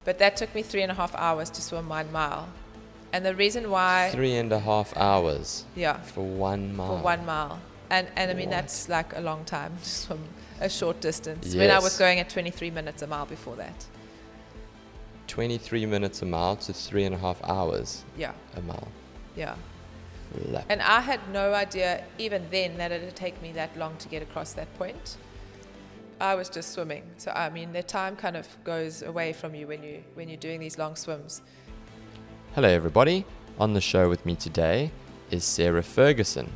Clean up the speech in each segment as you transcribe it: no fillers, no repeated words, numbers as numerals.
But that took me 3.5 hours to swim 1 mile. And the reason why... 3.5 hours? Yeah. For 1 mile? For 1 mile. And I mean, that's like a long time to swim a short distance. Yes. When I was going at 23 minutes a mile before that. 23 minutes a mile to 3.5 hours? Yeah. A mile? Yeah. Flap. And I had no idea even then that it would take me that long to get across that point. I was just swimming. So, I mean, the time kind of goes away from you when you're doing these long swims. Hello everybody, on the show with me today is Sarah Ferguson.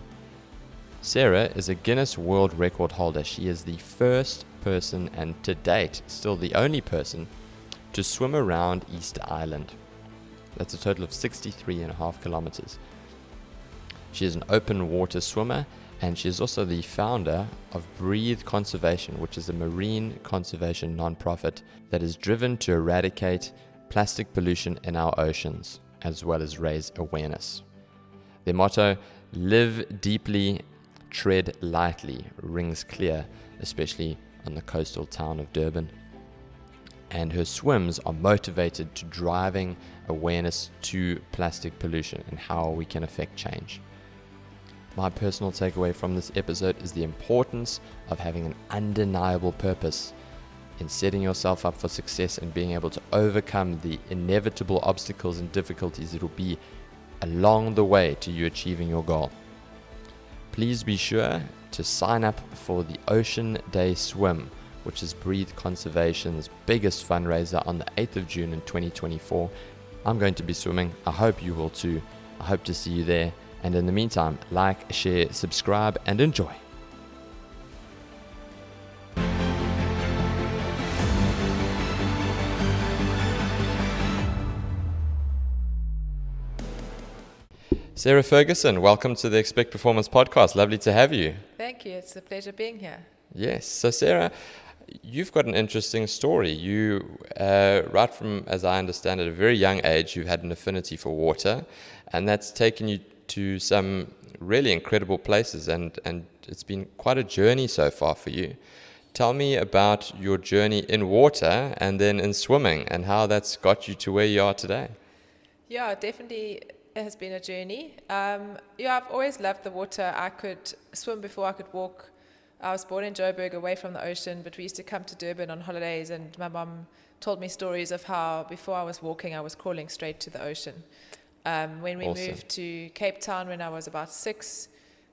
Sarah is a Guinness World Record holder. She is the first person, and to date still the only person, to swim around Easter Island. That's a total of 63.5 kilometers. She is an open water swimmer, and she is also the founder of Breathe Conservation, which is a marine conservation non-profit that is driven to eradicate plastic pollution in our oceans, as well as raise awareness. Their motto, live deeply, tread lightly, rings clear, especially on the coastal town of Durban. And her swims are motivated to driving awareness to plastic pollution and how we can affect change. My personal takeaway from this episode is the importance of having an undeniable purpose in setting yourself up for success and being able to overcome the inevitable obstacles and difficulties that will be along the way to you achieving your goal. Please be sure to sign up for the Ocean Day Swim, which is Breathe Conservation's biggest fundraiser on the 8th of June in 2024. I'm going to be swimming. I hope you will too. I hope to see you there. And in the meantime, like, share, subscribe, and enjoy. Sarah Ferguson, welcome to the Expect Performance podcast. Lovely to have you. Thank you. It's a pleasure being here. Yes. So Sarah, you've got an interesting story. You, right from, as I understand it, a very young age, you had an affinity for water, and that's taken you to some really incredible places, and it's been quite a journey so far for you. Tell me about your journey in water and then in swimming and how that's got you to where you are today. Yeah, definitely it has been a journey. I've always loved the water. I could swim before I could walk. I was born in Joburg, away from the ocean, but we used to come to Durban on holidays, and my mum told me stories of how before I was walking, I was crawling straight to the ocean. When we moved to Cape Town when I was about 6,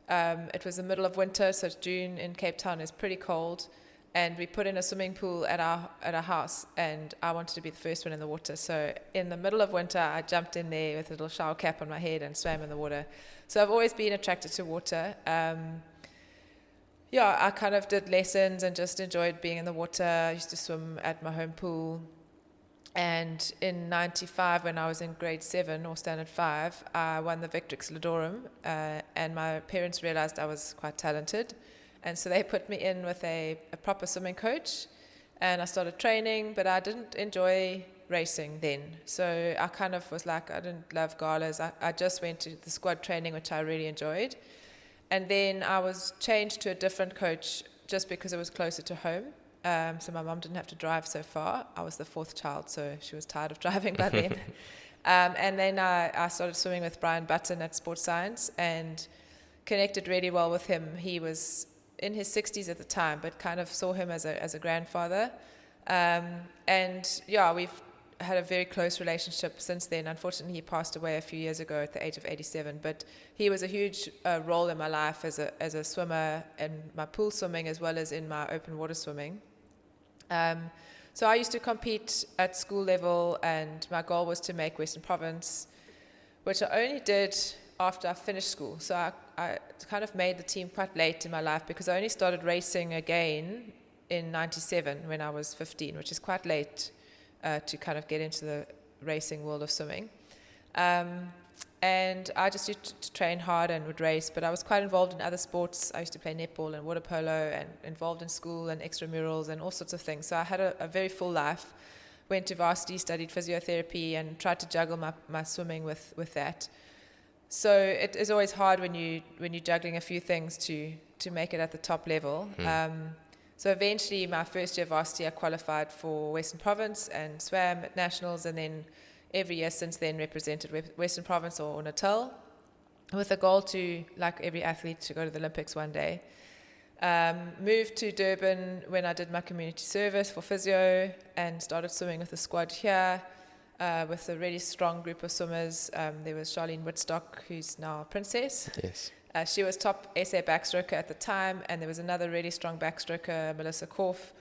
it was the middle of winter, so June in Cape Town is pretty cold, and we put in a swimming pool at our house, and I wanted to be the first one in the water. So in the middle of winter, I jumped in there with a little shower cap on my head and swam in the water. So I've always been attracted to water. I kind of did lessons and just enjoyed being in the water. I used to swim at my home pool. And in 95, when I was in grade 7 or standard 5, I won the Victrix Ladorum, and my parents realized I was quite talented. And so they put me in with a proper swimming coach, and I started training, but I didn't enjoy racing then. So I kind of was like, I didn't love galas. I just went to the squad training, which I really enjoyed. And then I was changed to a different coach just because it was closer to home. So my mum didn't have to drive so far. I was the 4th child, so she was tired of driving by then. And then I started swimming with Brian Button at Sports Science and connected really well with him. He was in his 60s at the time, but kind of saw him as a grandfather. We've had a very close relationship since then. Unfortunately, he passed away a few years ago at the age of 87, but he was a huge role in my life as a swimmer, in my pool swimming as well as in my open water swimming. So I used to compete at school level, and my goal was to make Western Province, which I only did after I finished school. So I kind of made the team quite late in my life because I only started racing again in 97 when I was 15, which is quite late to kind of get into the racing world of swimming. And I just used to train hard and would race, but I was quite involved in other sports. I used to play netball and water polo and involved in school and extramurals and all sorts of things. So I had a very full life. Went to varsity, studied physiotherapy, and tried to juggle my swimming with that. So it is always hard when you're juggling a few things to make it at the top level. So eventually, my first year varsity, I qualified for Western Province and swam at nationals, and then every year since then represented Western Province or Natal, with a goal to, like every athlete, to go to the Olympics one day. Moved to Durban when I did my community service for physio and started swimming with the squad here with a really strong group of swimmers. There was Charlene Woodstock, who's now a princess. Yes. She was top SA backstroker at the time, and there was another really strong backstroker, Melissa Korf,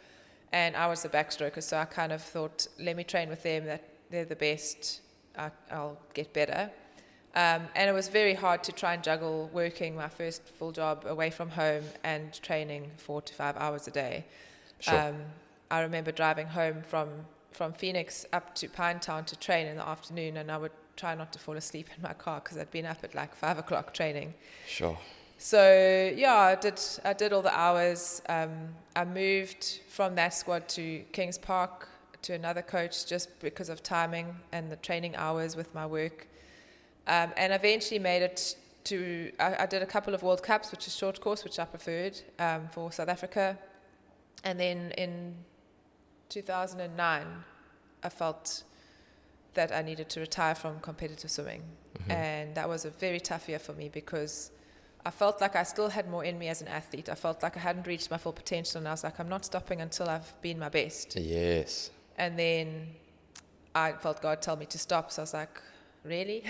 and I was the backstroker, so I kind of thought, let me train with them, that they're the best, I'll get better. And it was very hard to try and juggle working my first full job away from home and training 4 to 5 hours a day. Sure. I remember driving home from Phoenix up to Pinetown to train in the afternoon, and I would try not to fall asleep in my car because I'd been up at like 5 o'clock training. Sure. So yeah, I did all the hours. I moved from that squad to Kings Park to another coach just because of timing and the training hours with my work. And eventually made it to, I did a couple of World Cups, which is short course, which I preferred for South Africa. And then in 2009, I felt that I needed to retire from competitive swimming. Mm-hmm. And that was a very tough year for me because I felt like I still had more in me as an athlete. I felt like I hadn't reached my full potential, and I was like, I'm not stopping until I've been my best. Yes. And then I felt God tell me to stop, so I was like, really?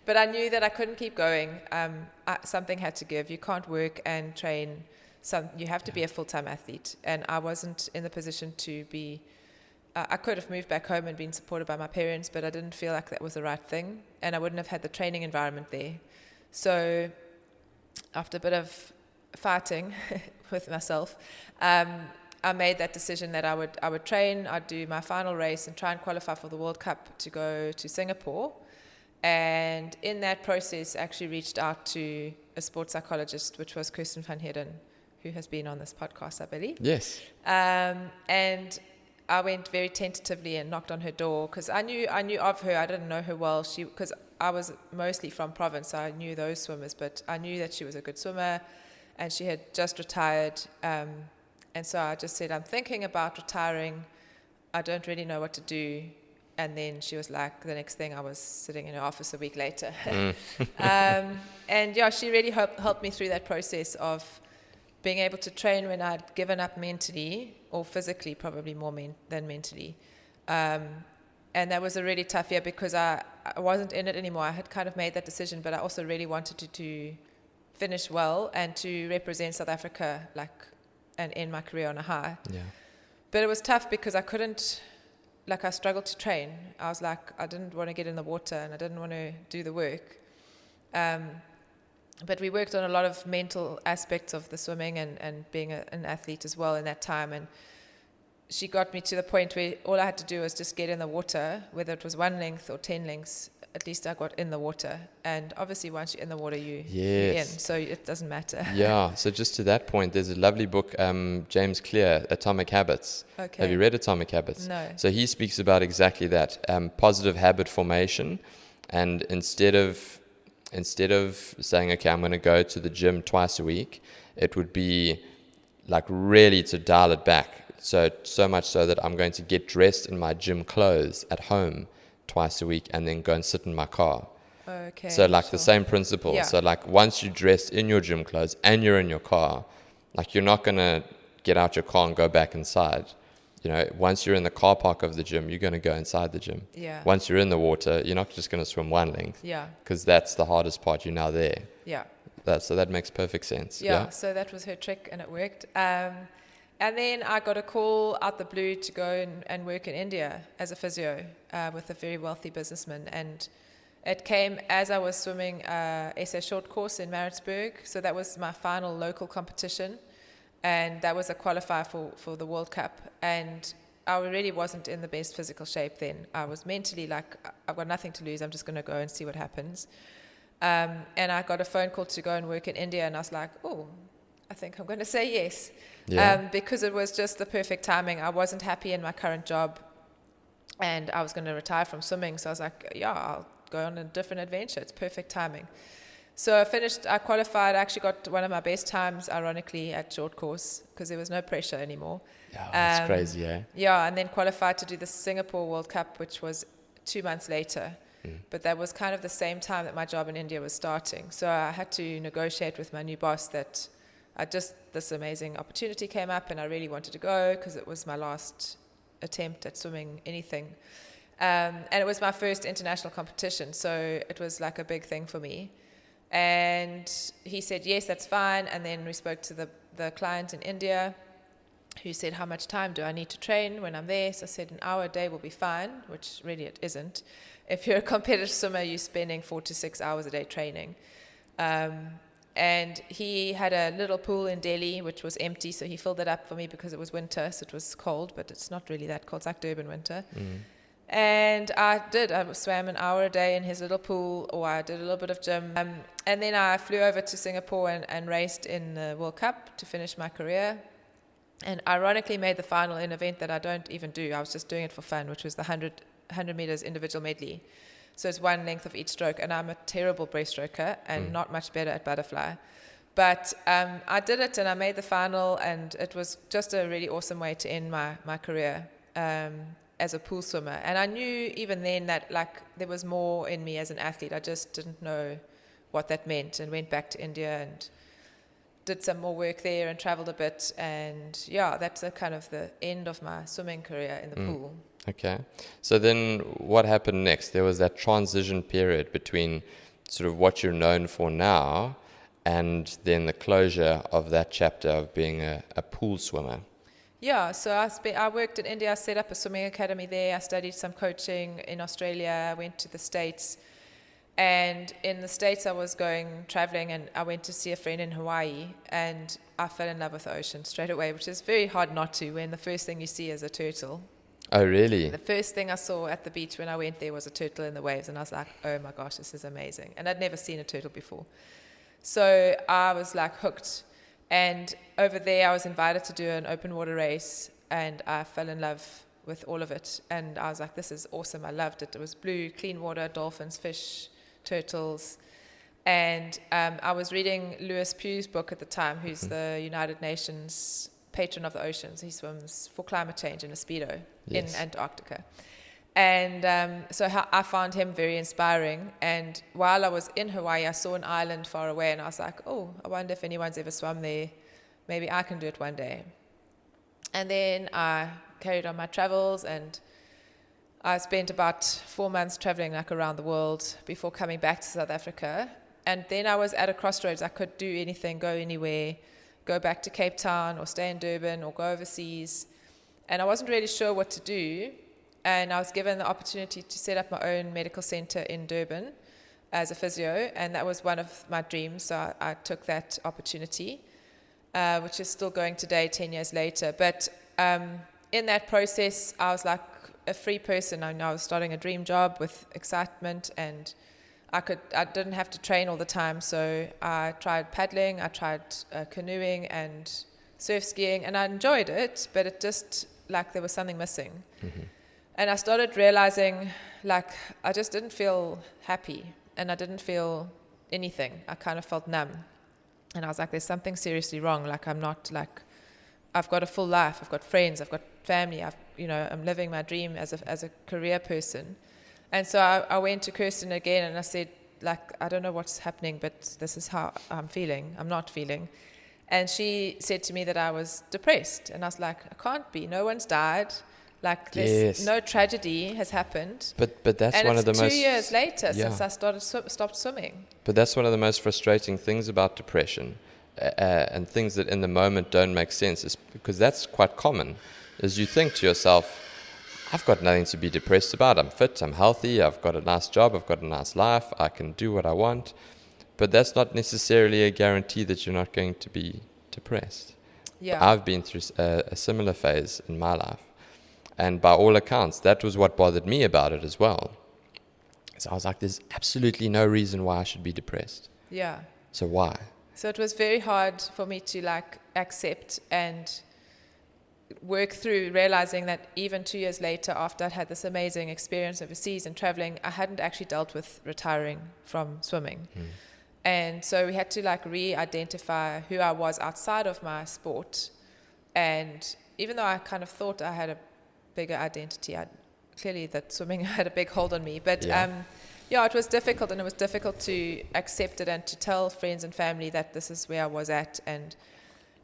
But I knew that I couldn't keep going. Something had to give. You can't work and train. You have to be a full-time athlete. And I wasn't in the position to be... I could have moved back home and been supported by my parents, but I didn't feel like that was the right thing. And I wouldn't have had the training environment there. So after a bit of fighting with myself, I made that decision that I would train, I'd do my final race and try and qualify for the World Cup to go to Singapore. And in that process, I actually reached out to a sports psychologist, which was Kirsten van Heerden, who has been on this podcast, I believe. Yes. And I went very tentatively and knocked on her door because I knew of her. I didn't know her well. Because I was mostly from province, so I knew those swimmers, but I knew that she was a good swimmer, and she had just retired. And so I just said, I'm thinking about retiring. I don't really know what to do. And then she was like, the next thing I was sitting in her office a week later. And yeah, she really helped me through that process of being able to train when I'd given up mentally, or physically, probably more than mentally. And that was a really tough year because I wasn't in it anymore. I had kind of made that decision, but I also really wanted to finish well and to represent South Africa, and end my career on a high. Yeah. But it was tough because I struggled to train. I was like, I didn't want to get in the water and I didn't want to do the work. But we worked on a lot of mental aspects of the swimming and being an athlete as well in that time. And she got me to the point where all I had to do was just get in the water, whether it was 1 length or 10 lengths. At least I got in the water. And obviously once you're in the water, you're in. So it doesn't matter. Yeah. So just to that point, there's a lovely book, James Clear, Atomic Habits. Okay. Have you read Atomic Habits? No. So he speaks about exactly that, positive habit formation. And instead of saying, okay, I'm going to go to the gym twice a week, it would be like really to dial it back. So much so that I'm going to get dressed in my gym clothes at home twice a week and then go and sit in my car. Okay. So the same principle. Yeah. So once you're dressed in your gym clothes and you're in your car, you're not going to get out your car and go back inside. Once you're in the car park of the gym, you're going to go inside the gym. Yeah. Once you're in the water, you're not just going to swim 1 length. Yeah. Because that's the hardest part. You're now there. Yeah. So that makes perfect sense. Yeah. So that was her trick and it worked. And then I got a call out the blue to go and work in India as a physio with a very wealthy businessman. And it came as I was swimming SA short course in Maritzburg. So that was my final local competition. And that was a qualifier for the World Cup. And I really wasn't in the best physical shape then. I was mentally I've got nothing to lose. I'm just going to go and see what happens. And I got a phone call to go and work in India. And I was like, oh, I think I'm going to say yes. Yeah. Because it was just the perfect timing. I wasn't happy in my current job and I was going to retire from swimming. So I was like, yeah, I'll go on a different adventure. It's perfect timing. So I qualified, I actually got one of my best times, ironically, at short course, because there was no pressure anymore. Yeah, that's crazy, eh? Yeah, and then qualified to do the Singapore World Cup, which was 2 months later. But that was kind of the same time that my job in India was starting. So I had to negotiate with my new boss that this amazing opportunity came up and I really wanted to go because it was my last attempt at swimming anything. And it was my first international competition, so it was like a big thing for me. And he said, yes, that's fine. And then we spoke to the client in India, who said, how much time do I need to train when I'm there? So I said, an hour a day will be fine, which really it isn't. If you're a competitive swimmer, you're spending 4 to 6 hours a day training. And he had a little pool in Delhi, which was empty, so he filled it up for me because it was winter, so it was cold, but it's not really that cold. It's like Durban winter. And I swam an hour a day in his little pool, or I did a little bit of gym. And then I flew over to Singapore and raced in the World Cup to finish my career. And ironically made the final in an event that I don't even do. I was just doing it for fun, which was the 100 meters individual medley. So it's one length of each stroke. And I'm a terrible breaststroker and not much better at butterfly. But I did it and I made the final, and it was just a really awesome way to end my career as a pool swimmer. And I knew even then that there was more in me as an athlete. I just didn't know what that meant, and went back to India and did some more work there and traveled a bit. And yeah, that's kind of the end of my swimming career in the pool. Okay. So then what happened next? There was that transition period between sort of what you're known for now and then the closure of that chapter of being a pool swimmer. Yeah, so I worked in India, I set up a swimming academy there, I studied some coaching in Australia, I went to the States. And in the States I was traveling, and I went to see a friend in Hawaii, and I fell in love with the ocean straight away, which is very hard not to when the first thing you see is a turtle. Oh, really? The first thing I saw at the beach when I went there was a turtle in the waves, and I was like, oh my gosh, this is amazing. And I'd never seen a turtle before. So I was like hooked. And over there I was invited to do an open water race, and I fell in love with all of it. And I was like, this is awesome. I loved it. It was blue, clean water, dolphins, fish, turtles. And I was reading Lewis Pugh's book at the time, who's the United Nations patron of the oceans. He swims for climate change in a Speedo in Antarctica. And so I found him very inspiring. And while I was in Hawaii, I saw an island far away, and I was like, oh, I wonder if anyone's ever swum there. Maybe I can do it one day. And then I carried on my travels, and I spent about 4 months traveling around the world before coming back to South Africa. And then I was at a crossroads. I could do anything, go anywhere, go back to Cape Town or stay in Durban or go overseas. And I wasn't really sure what to do. And I was given the opportunity to set up my own medical center in Durban as a physio. And that was one of my dreams. So I took that opportunity, which is still going today, 10 years later. But in that process, I was like a free person. I was starting a dream job with excitement, and I didn't have to train all the time. So I tried paddling, I tried canoeing and surf skiing, and I enjoyed it, but it just there was something missing. And I started realizing I just didn't feel happy, and I didn't feel anything. I kind of felt numb. And I was like, there's something seriously wrong. I'm not I've got a full life. I've got friends. I've got family. I'm living my dream as a career person. And so I went to Kirsten again, and I said, I don't know what's happening, but this is how I'm feeling. I'm not feeling. And she said to me that I was depressed. And I was like, I can't be. No one's died. No tragedy has happened. But that's one of the most... And it's 2 years later since I stopped swimming. But that's one of the most frustrating things about depression, and things that in the moment don't make sense, is because that's quite common, is you think to yourself, I've got nothing to be depressed about. I'm fit, I'm healthy, I've got a nice job, I've got a nice life, I can do what I want. But that's not necessarily a guarantee that you're not going to be depressed. Yeah. I've been through a similar phase in my life. And by all accounts, that was what bothered me about it as well. So I was like, there's absolutely no reason why I should be depressed. Yeah. So why? So it was very hard for me to accept and work through realizing that even 2 years later, after I'd had this amazing experience overseas and traveling, I hadn't actually dealt with retiring from swimming. And so we had to like re-identify who I was outside of my sport. And even though I kind of thought I had a bigger identity, clearly that swimming had a big hold on me. But yeah, it was difficult, and it was difficult to accept it and to tell friends and family that this is where I was at. And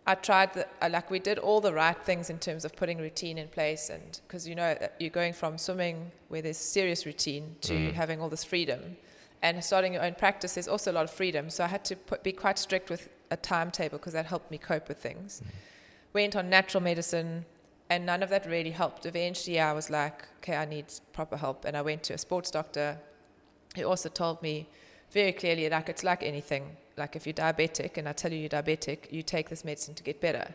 I tried, we did all the right things in terms of putting routine in place. And because, you know, you're going from swimming where there's serious routine to having all this freedom. And starting your own practice, there's also a lot of freedom. So I had to be quite strict with a timetable because that helped me cope with things. Went on natural medicine, and none of that really helped. Eventually, I was like, okay, I need proper help. And I went to a sports doctor who also told me very clearly, like, it's like anything. Like, if you're diabetic, and I tell you you're diabetic, you take this medicine to get better.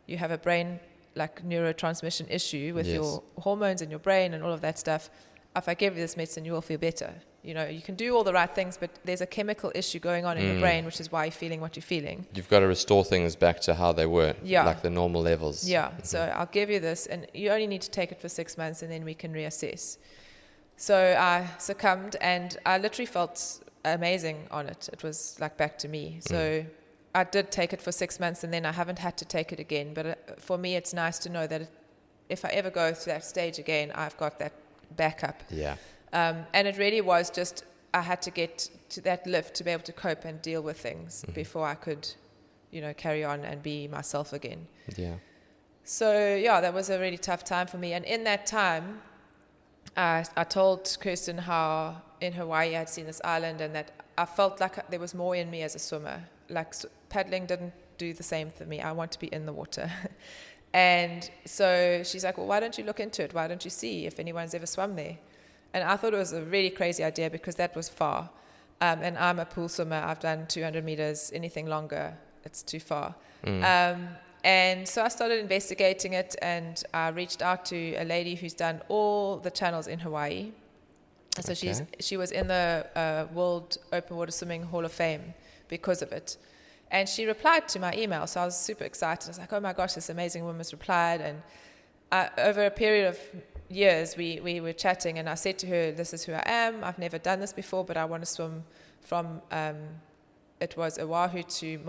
You have a brain, like, neurotransmission issue with your hormones in your brain and all of that stuff. If I give you this medicine, you will feel better. You know, you can do all the right things, but there's a chemical issue going on in your brain, which is why you're feeling what you're feeling. You've got to restore things back to how they were, like the normal levels. Yeah, so I'll give you this, and you only need to take it for 6 months, and then we can reassess. So I succumbed, and I literally felt amazing on it. It was like back to me. So I did take it for 6 months, and then I haven't had to take it again. But for me, it's nice to know that if I ever go through that stage again, I've got that backup. Yeah. And it really was just, I had to get to that lift to be able to cope and deal with things before I could, you know, carry on and be myself again. Yeah. So, yeah, that was a really tough time for me. And in that time, I told Kirsten how in Hawaii I'd seen this island and that I felt like there was more in me as a swimmer. Like paddling didn't do the same for me. I want to be in the water. And so she's like, well, why don't you look into it? Why don't you see if anyone's ever swum there? And I thought it was a really crazy idea because that was far. And I'm a pool swimmer. I've done 200 meters, anything longer, it's too far. And so I started investigating it, and I reached out to a lady who's done all the channels in Hawaii. So she was in the World Open Water Swimming Hall of Fame because of it. And she replied to my email, so I was super excited. I was like, oh my gosh, this amazing woman's replied. And over a period of years, we were chatting, and I said to her, this is who I am. I've never done this before, but I want to swim from, it was Oahu to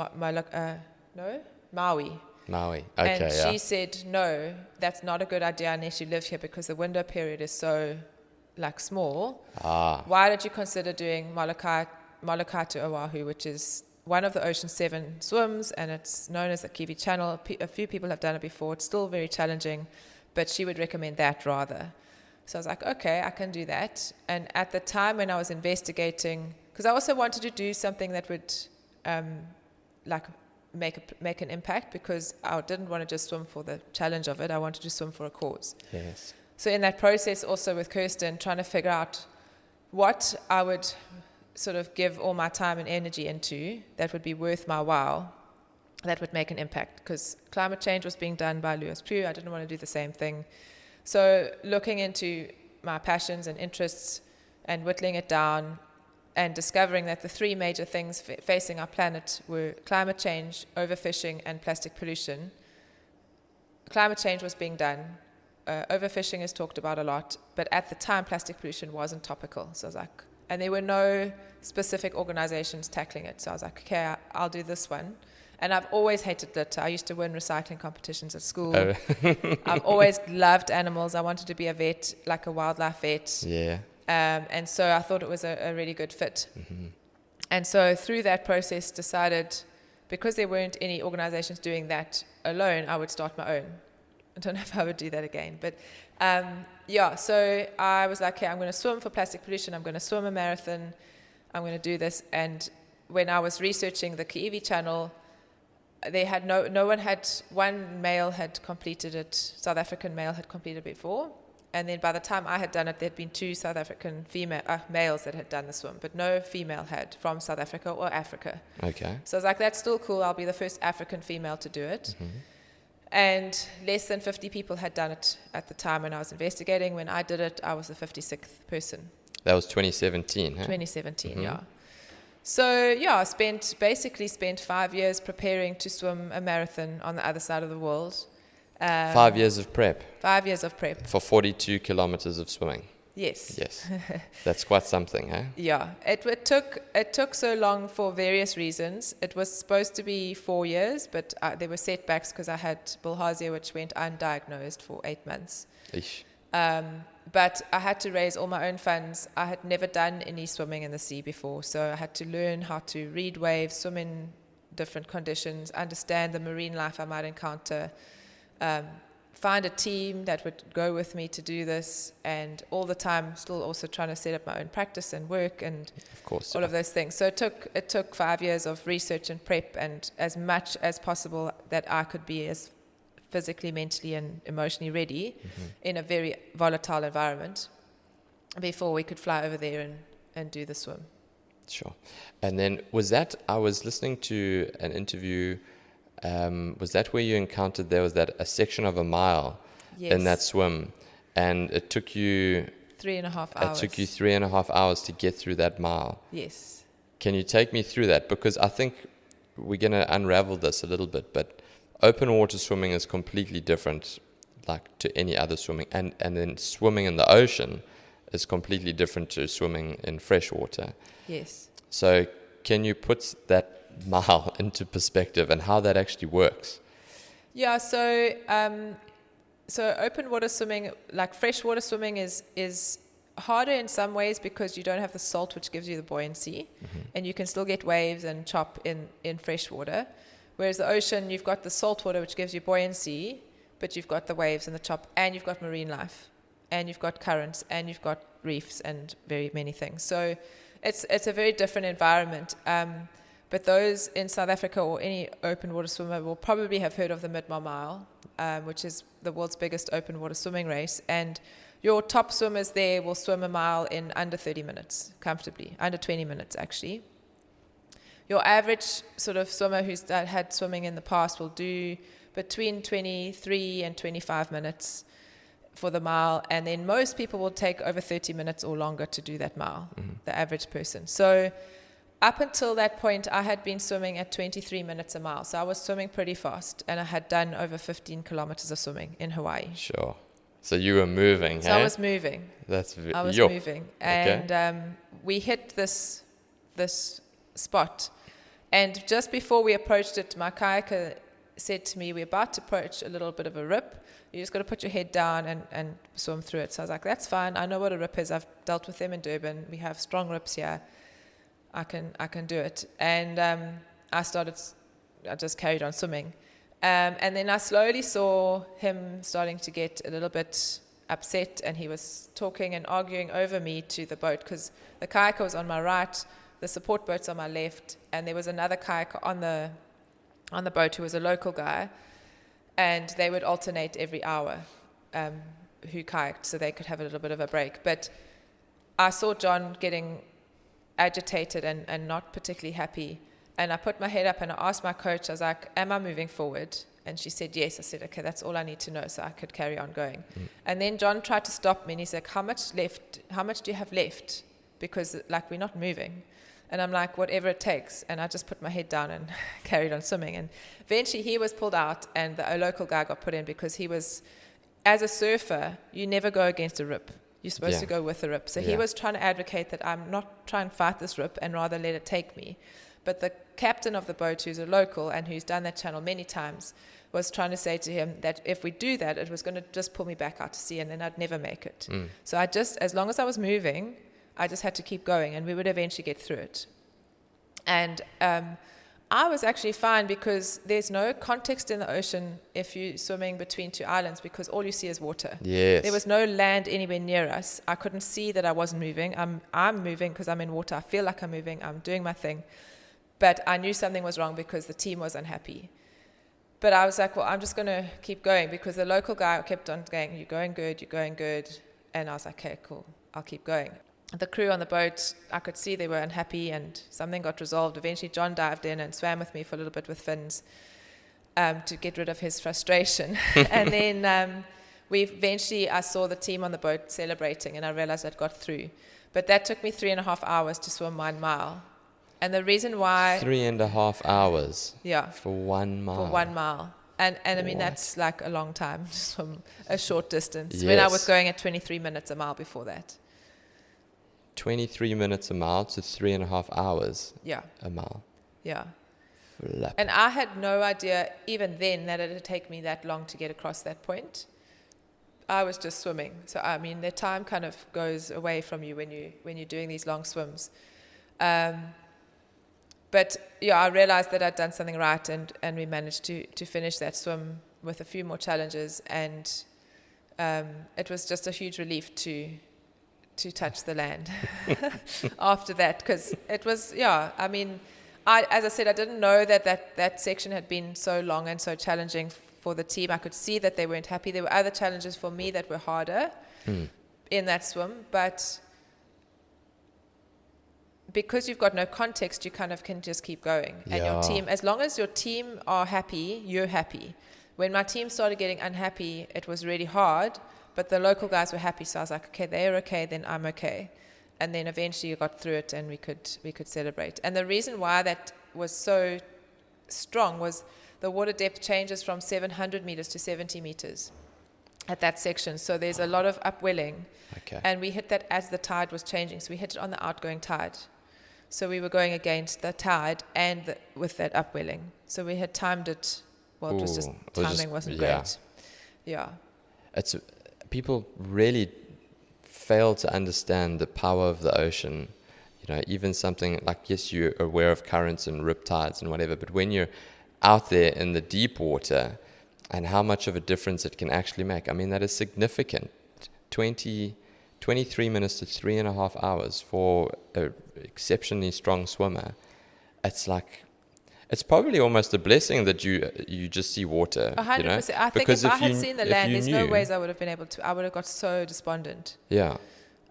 Maui. Maui, okay, and she said, no, that's not a good idea unless you live here because the window period is so, like, small. Why did you consider doing Molokai to Oahu, which is one of the Ocean 7 swims, and it's known as the Kiwi Channel. A few people have done it before. It's still very challenging, but she would recommend that rather. So I was like, okay, I can do that. And at the time when I was investigating, because I also wanted to do something that would make an impact, because I didn't want to just swim for the challenge of it. I wanted to swim for a cause. Yes. So in that process, also with Kirsten, trying to figure out what I would sort of give all my time and energy into that would be worth my while, that would make an impact, because climate change was being done by Lewis Pugh. I didn't want to do the same thing. So looking into my passions and interests and whittling it down and discovering that the three major things facing our planet were climate change, overfishing, and plastic pollution. Climate change was being done. Overfishing is talked about a lot, but at the time, plastic pollution wasn't topical. So I was like, and there were no specific organizations tackling it. So I was like, okay, I'll do this one. And I've always hated litter. I used to win recycling competitions at school. Oh. I've always loved animals. I wanted to be a vet, like a wildlife vet. Yeah. And so I thought it was a really good fit. Mm-hmm. And so through that process, decided, because there weren't any organizations doing that alone, I would start my own. I don't know if I would do that again. But so I was like, okay, I'm going to swim for plastic pollution. I'm going to swim a marathon. I'm going to do this. And when I was researching the Kiwi Channel, they had one male had completed it, South African male had completed it before. And then by the time I had done it, there had been 2 South African males that had done the swim, but no female had from South Africa or Africa. Okay. So I was like, that's still cool. I'll be the first African female to do it. Mm-hmm. And less than 50 people had done it at the time when I was investigating. When I did it, I was the 56th person. That was 2017, huh? 2017, mm-hmm. Yeah. So, I spent 5 years preparing to swim a marathon on the other side of the world. 5 years of prep. 5 years of prep. For 42 kilometers of swimming. Yes. Yes. That's quite something, huh? Yeah, it took so long for various reasons. It was supposed to be 4 years, but there were setbacks because I had bilharzia, which went undiagnosed for 8 months. Eesh. But I had to raise all my own funds. I had never done any swimming in the sea before, so I had to learn how to read waves, swim in different conditions, understand the marine life I might encounter, find a team that would go with me to do this, and all the time still also trying to set up my own practice and work and Of course. all of those things. So it took 5 years of research and prep, and as much as possible that I could be as physically, mentally and emotionally ready in a very volatile environment before we could fly over there and do the swim. Sure. And then I was listening to an interview, was that where you encountered there was a section of a mile in that swim, and it took you 3.5 hours. It took you 3.5 hours to get through that mile. Yes. Can you take me through that? Because I think we're going to unravel this a little bit, but open water swimming is completely different like to any other swimming, and then swimming in the ocean is completely different to swimming in fresh water. Yes. So can you put that mile into perspective and how that actually works? Yeah, so open water swimming, like freshwater swimming, is harder in some ways because you don't have the salt, which gives you the buoyancy, and you can still get waves and chop in freshwater. Whereas the ocean, you've got the salt water, which gives you buoyancy, but you've got the waves and the chop, and you've got marine life, and you've got currents, and you've got reefs, and very many things. So it's a very different environment. But those in South Africa or any open water swimmer will probably have heard of the Mid-Mar Mile, which is the world's biggest open water swimming race. And your top swimmers there will swim a mile in under 30 minutes, comfortably, under 20 minutes actually. Your average sort of swimmer who's had swimming in the past will do between 23 and 25 minutes for the mile, and then most people will take over 30 minutes or longer to do that mile, the average person. So up until that point, I had been swimming at 23 minutes a mile. So I was swimming pretty fast, and I had done over 15 kilometers of swimming in Hawaii. Sure. So you were moving, So I was moving. I was moving. And we hit this spot. And just before we approached it, my kayaker said to me, we're about to approach a little bit of a rip. You just got to put your head down and swim through it. So I was like, that's fine. I know what a rip is. I've dealt with them in Durban. We have strong rips here. I can do it. And I just carried on swimming. And then I slowly saw him starting to get a little bit upset, and he was talking and arguing over me to the boat, because the kayaker was on my right, the support boat's on my left, and there was another kayaker on the boat who was a local guy, and they would alternate every hour who kayaked, so they could have a little bit of a break. But I saw John getting agitated and not particularly happy, and I put my head up and I asked my coach, I was like, am I moving forward? And she said yes. I said, okay, that's all I need to know, so I could carry on going. And then John tried to stop me, and he's like, how much do you have left? Because like we're not moving. And I'm like, whatever it takes. And I just put my head down and carried on swimming. And eventually he was pulled out, and a local guy got put in, because he was, as a surfer, you never go against a rip. You're supposed to go with the rip. So he was trying to advocate that I'm not trying to fight this rip and rather let it take me. But the captain of the boat, who's a local and who's done that channel many times, was trying to say to him that if we do that, it was going to just pull me back out to sea, and then I'd never make it. So as long as I was moving, I just had to keep going, and we would eventually get through it. And I was actually fine, because there's no context in the ocean if you're swimming between two islands, because all you see is water. Yes. There was no land anywhere near us. I couldn't see that I wasn't moving. I'm moving because I'm in water. I feel like I'm moving. I'm doing my thing. But I knew something was wrong because the team was unhappy. But I was like, well, I'm just going to keep going, because the local guy kept on going, you're going good, you're going good. And I was like, okay, cool, I'll keep going. The crew on the boat, I could see they were unhappy, and something got resolved. Eventually John dived in and swam with me for a little bit with fins to get rid of his frustration. And then I saw the team on the boat celebrating, and I realized I'd got through. But that took me 3.5 hours to swim 1 mile. And the reason why... 3.5 hours? Yeah. For 1 mile? For 1 mile. And I mean, that's like a long time to swim a short distance. Yes. When I was going at 23 minutes a mile before that. 23 minutes a mile to 3.5 hours Yeah. a mile. Yeah. Flip. And I had no idea even then that it would take me that long to get across that point. I was just swimming. So, I mean, the time kind of goes away from you when you're doing these long swims. But, yeah, I realized that I'd done something right, and we managed to finish that swim with a few more challenges. And it was just a huge relief to touch the land after that, because it was, yeah, I mean, as I said, I didn't know that section had been so long and so challenging for the team. I could see that they weren't happy. There were other challenges for me that were harder in that swim, but because you've got no context, you kind of can just keep going. And your team, as long as your team are happy, you're happy. When my team started getting unhappy, it was really hard, but the local guys were happy, so I was like, okay, they're okay, then I'm okay. And then eventually you got through it, and we could celebrate. And the reason why that was so strong was the water depth changes from 700 meters to 70 meters at that section. So there's a lot of upwelling. Okay. And we hit that as the tide was changing. So we hit it on the outgoing tide. So we were going against the tide and with that upwelling. So we had timed it. Well, it was just timing wasn't great. Yeah. People really fail to understand the power of the ocean. You know, even something like, yes, you're aware of currents and riptides and whatever, but when you're out there in the deep water and how much of a difference it can actually make, I mean, that is significant. 23 minutes to 3.5 hours for an exceptionally strong swimmer. It's probably almost a blessing that you just see water. 100%. You know? I think because if I had seen the land, there's no ways I would have been able to. I would have got so despondent. Yeah.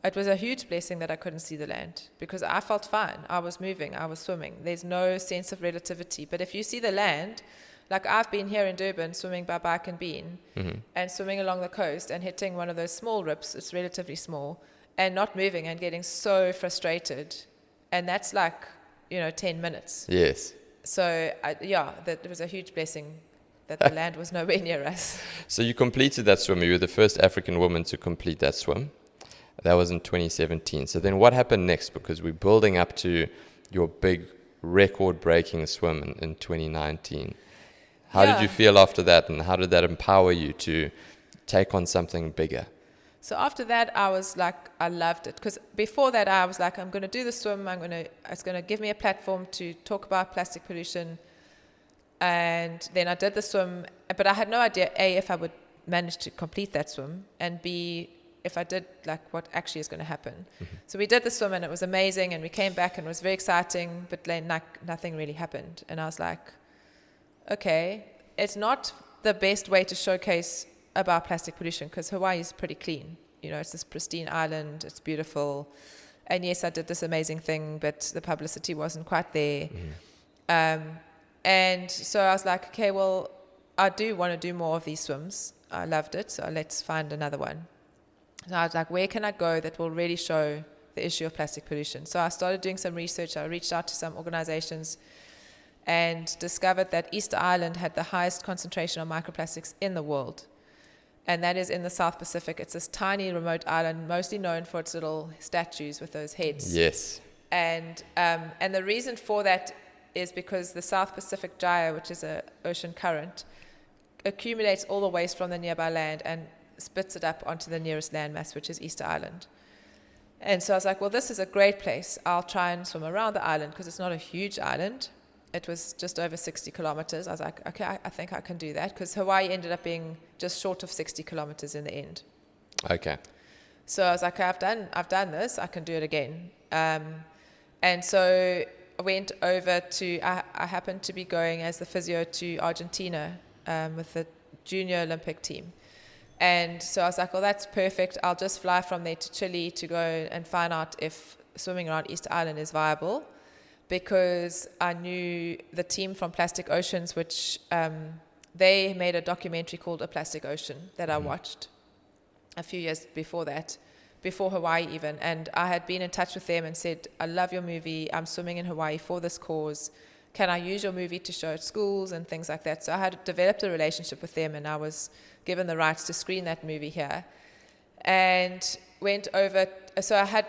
It was a huge blessing that I couldn't see the land, because I felt fine. I was moving. I was swimming. There's no sense of relativity. But if you see the land, like I've been here in Durban swimming by Bike and Bean and swimming along the coast and hitting one of those small rips, it's relatively small, and not moving and getting so frustrated. And that's like, 10 minutes. Yes. So, that was a huge blessing that the land was nowhere near us. So you completed that swim. You were the first African woman to complete that swim. That was in 2017. So then what happened next? Because we're building up to your big record-breaking swim in 2019. How did you feel after that, and how did that empower you to take on something bigger? So after that, I was like, I loved it. Because before that, I was like, I'm going to do the swim. It's going to give me a platform to talk about plastic pollution. And then I did the swim. But I had no idea, A, if I would manage to complete that swim, and B, if I did, like, what actually is going to happen. So we did the swim, and it was amazing. And we came back, and it was very exciting. But then nothing really happened. And I was like, okay, it's not the best way to showcase about plastic pollution, because Hawaii is pretty clean. It's this pristine island, it's beautiful. And yes, I did this amazing thing, but the publicity wasn't quite there. And so I was like, okay, well, I do want to do more of these swims. I loved it, so let's find another one. So I was like, where can I go that will really show the issue of plastic pollution? So I started doing some research. I reached out to some organizations and discovered that Easter Island had the highest concentration of microplastics in the world. And that is in the South Pacific. It's this tiny remote island, mostly known for its little statues with those heads. Yes. And the reason for that is because the South Pacific Gyre, which is an ocean current, accumulates all the waste from the nearby land and spits it up onto the nearest landmass, which is Easter Island. And so I was like, well, this is a great place. I'll try and swim around the island, because it's not a huge island. It was just over 60 kilometers. I was like, okay, I think I can do that, because Hawaii ended up being just short of 60 kilometers in the end. Okay. So I was like, I've done this. I can do it again. And so I went over to, I happened to be going as the physio to Argentina with the junior Olympic team. And so I was like, well, that's perfect. I'll just fly from there to Chile to go and find out if swimming around Easter Island is viable. Because I knew the team from Plastic Oceans, which they made a documentary called A Plastic Ocean that I watched a few years before that, before Hawaii even. And I had been in touch with them and said, I love your movie. I'm swimming in Hawaii for this cause. Can I use your movie to show at schools and things like that? So I had developed a relationship with them, and I was given the rights to screen that movie here. And went over, so I had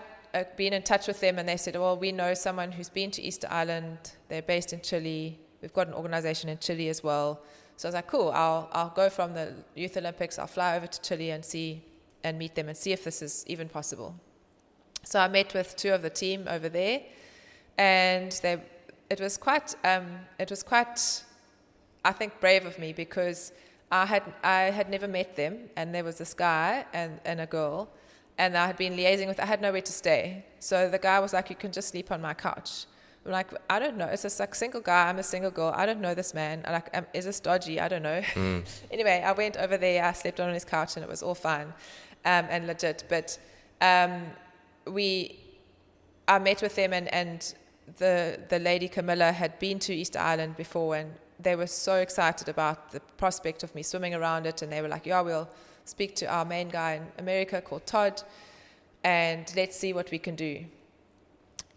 been in touch with them, and they said, well, we know someone who's been to Easter Island. They're based in Chile. We've got an organization in Chile as well. So I was like, cool, I'll go from the Youth Olympics, I'll fly over to Chile and meet them and see if this is even possible. So I met with 2 of the team over there, and it was quite, I think, brave of me, because I had never met them, and there was this guy and a girl, and I had been liaising with, I had nowhere to stay. So the guy was like, you can just sleep on my couch. I'm like, I don't know. It's just like single guy. I'm a single girl. I don't know this man. Is this dodgy? I don't know. Anyway, I went over there. I slept on his couch, and it was all fine and legit. But I met with them, and the lady Camilla had been to Easter Island before, and they were so excited about the prospect of me swimming around it. And they were like, yeah, we'll speak to our main guy in America called Todd, and let's see what we can do.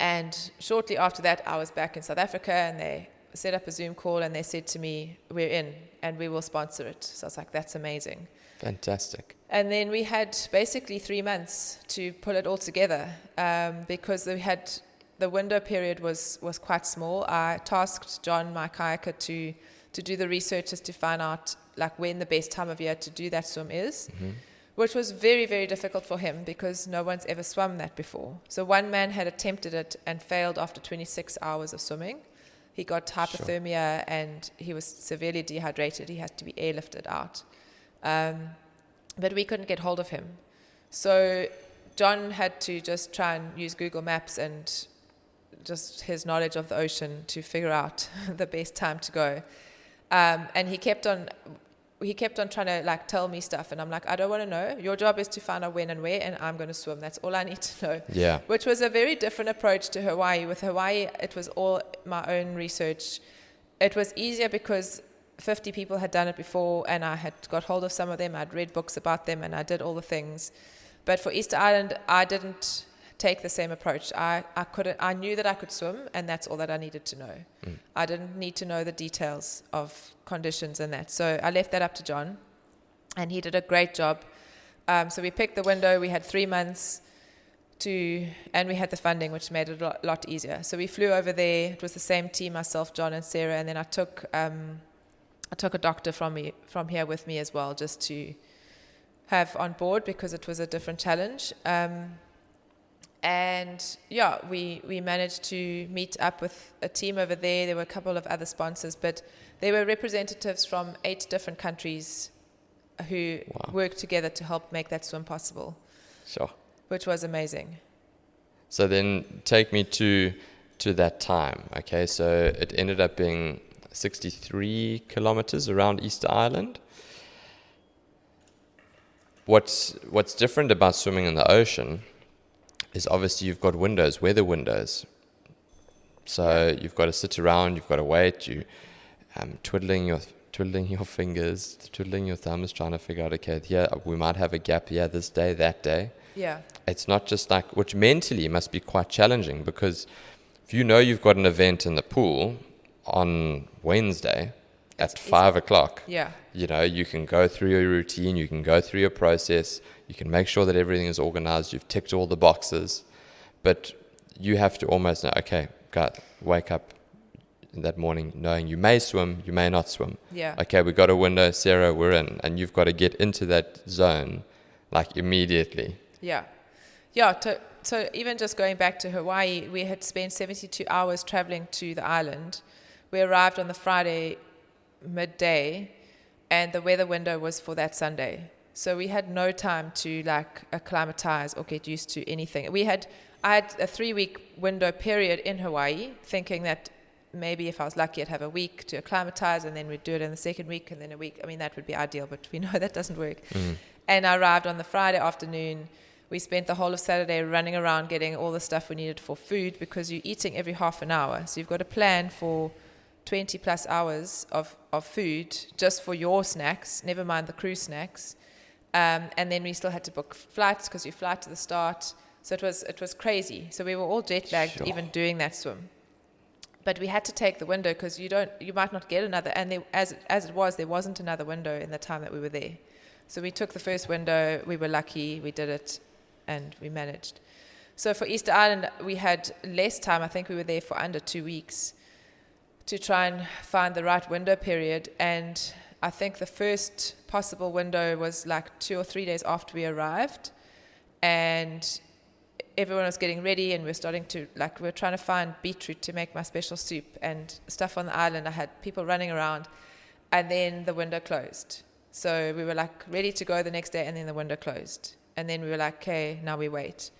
And shortly after that, I was back in South Africa, and they set up a Zoom call, and they said to me, we're in, and we will sponsor it. So I was like, that's amazing. Fantastic. And then we had basically 3 months to pull it all together, because the window period was quite small. I tasked John, my kayaker, to do the research just to find out like when the best time of year to do that swim is. Which was very, very difficult for him, because no one's ever swum that before. So one man had attempted it and failed after 26 hours of swimming. He got hypothermia, and he was severely dehydrated. He had to be airlifted out. But we couldn't get hold of him. So John had to just try and use Google Maps and just his knowledge of the ocean to figure out the best time to go. And he kept on trying to like tell me stuff, and I'm like, I don't want to know. Your job is to find out when and where, and I'm going to swim. That's all I need to know. Yeah. Which was a very different approach to Hawaii. With Hawaii, it was all my own research. It was easier because 50 people had done it before, and I had got hold of some of them. I'd read books about them, and I did all the things. But for Easter Island, I didn't take the same approach. I knew that I could swim, and that's all that I needed to know. I didn't need to know the details of conditions and that. So I left that up to John, and he did a great job. So we picked the window. We had 3 months and we had the funding, which made it a lot easier. So we flew over there. It was the same team, myself, John, and Sarah, and then I took a doctor from here with me as well, just to have on board, because it was a different challenge. And yeah, we managed to meet up with a team over there. There were a couple of other sponsors, but they were representatives from 8 different countries who worked together to help make that swim possible. Sure. Which was amazing. So then take me to that time. Okay, so it ended up being 63 kilometers around Easter Island. What's different about swimming in the ocean is obviously you've got windows, weather windows. So you've got to sit around, you've got to wait, you twiddling your fingers, twiddling your thumbs, trying to figure out, okay, here we might have a gap here this day, that day. Yeah. It's not just like, which mentally must be quite challenging, because if you know you've got an event in the pool on Wednesday at 5 o'clock, yeah, you know, you can go through your routine, you can go through your process, you can make sure that everything is organized, you've ticked all the boxes, but you have to almost know, okay, wake up that morning knowing you may swim, you may not swim. Yeah. Okay, we got a window, Sarah, we're in, and you've got to get into that zone like immediately. Yeah. Yeah, so even just going back to Hawaii, we had spent 72 hours traveling to the island. We arrived on the Friday midday, and the weather window was for that Sunday. So we had no time to like acclimatize or get used to anything. I had a 3-week window period in Hawaii, thinking that maybe if I was lucky, I'd have a week to acclimatize, and then we'd do it in the second week, and then a week. I mean, that would be ideal, but we know that doesn't work. And I arrived on the Friday afternoon. We spent the whole of Saturday running around getting all the stuff we needed for food, because you're eating every half an hour. So you've got to plan for 20 plus hours of food just for your snacks, never mind the crew snacks. And then we still had to book flights, because you fly to the start. So it was crazy. So we were all jet lagged, even doing that swim. But we had to take the window, because you might not get another. And as it was, there wasn't another window in the time that we were there. So we took the first window. We were lucky. We did it, and we managed. So for Easter Island, we had less time. I think we were there for under 2 weeks to try and find the right window period. And I think the first possible window was like 2 or 3 days after we arrived. And everyone was getting ready, and we're trying to find beetroot to make my special soup and stuff on the island. I had people running around, and then the window closed. So we were like ready to go the next day, and then the window closed. And then we were like, okay, now we wait.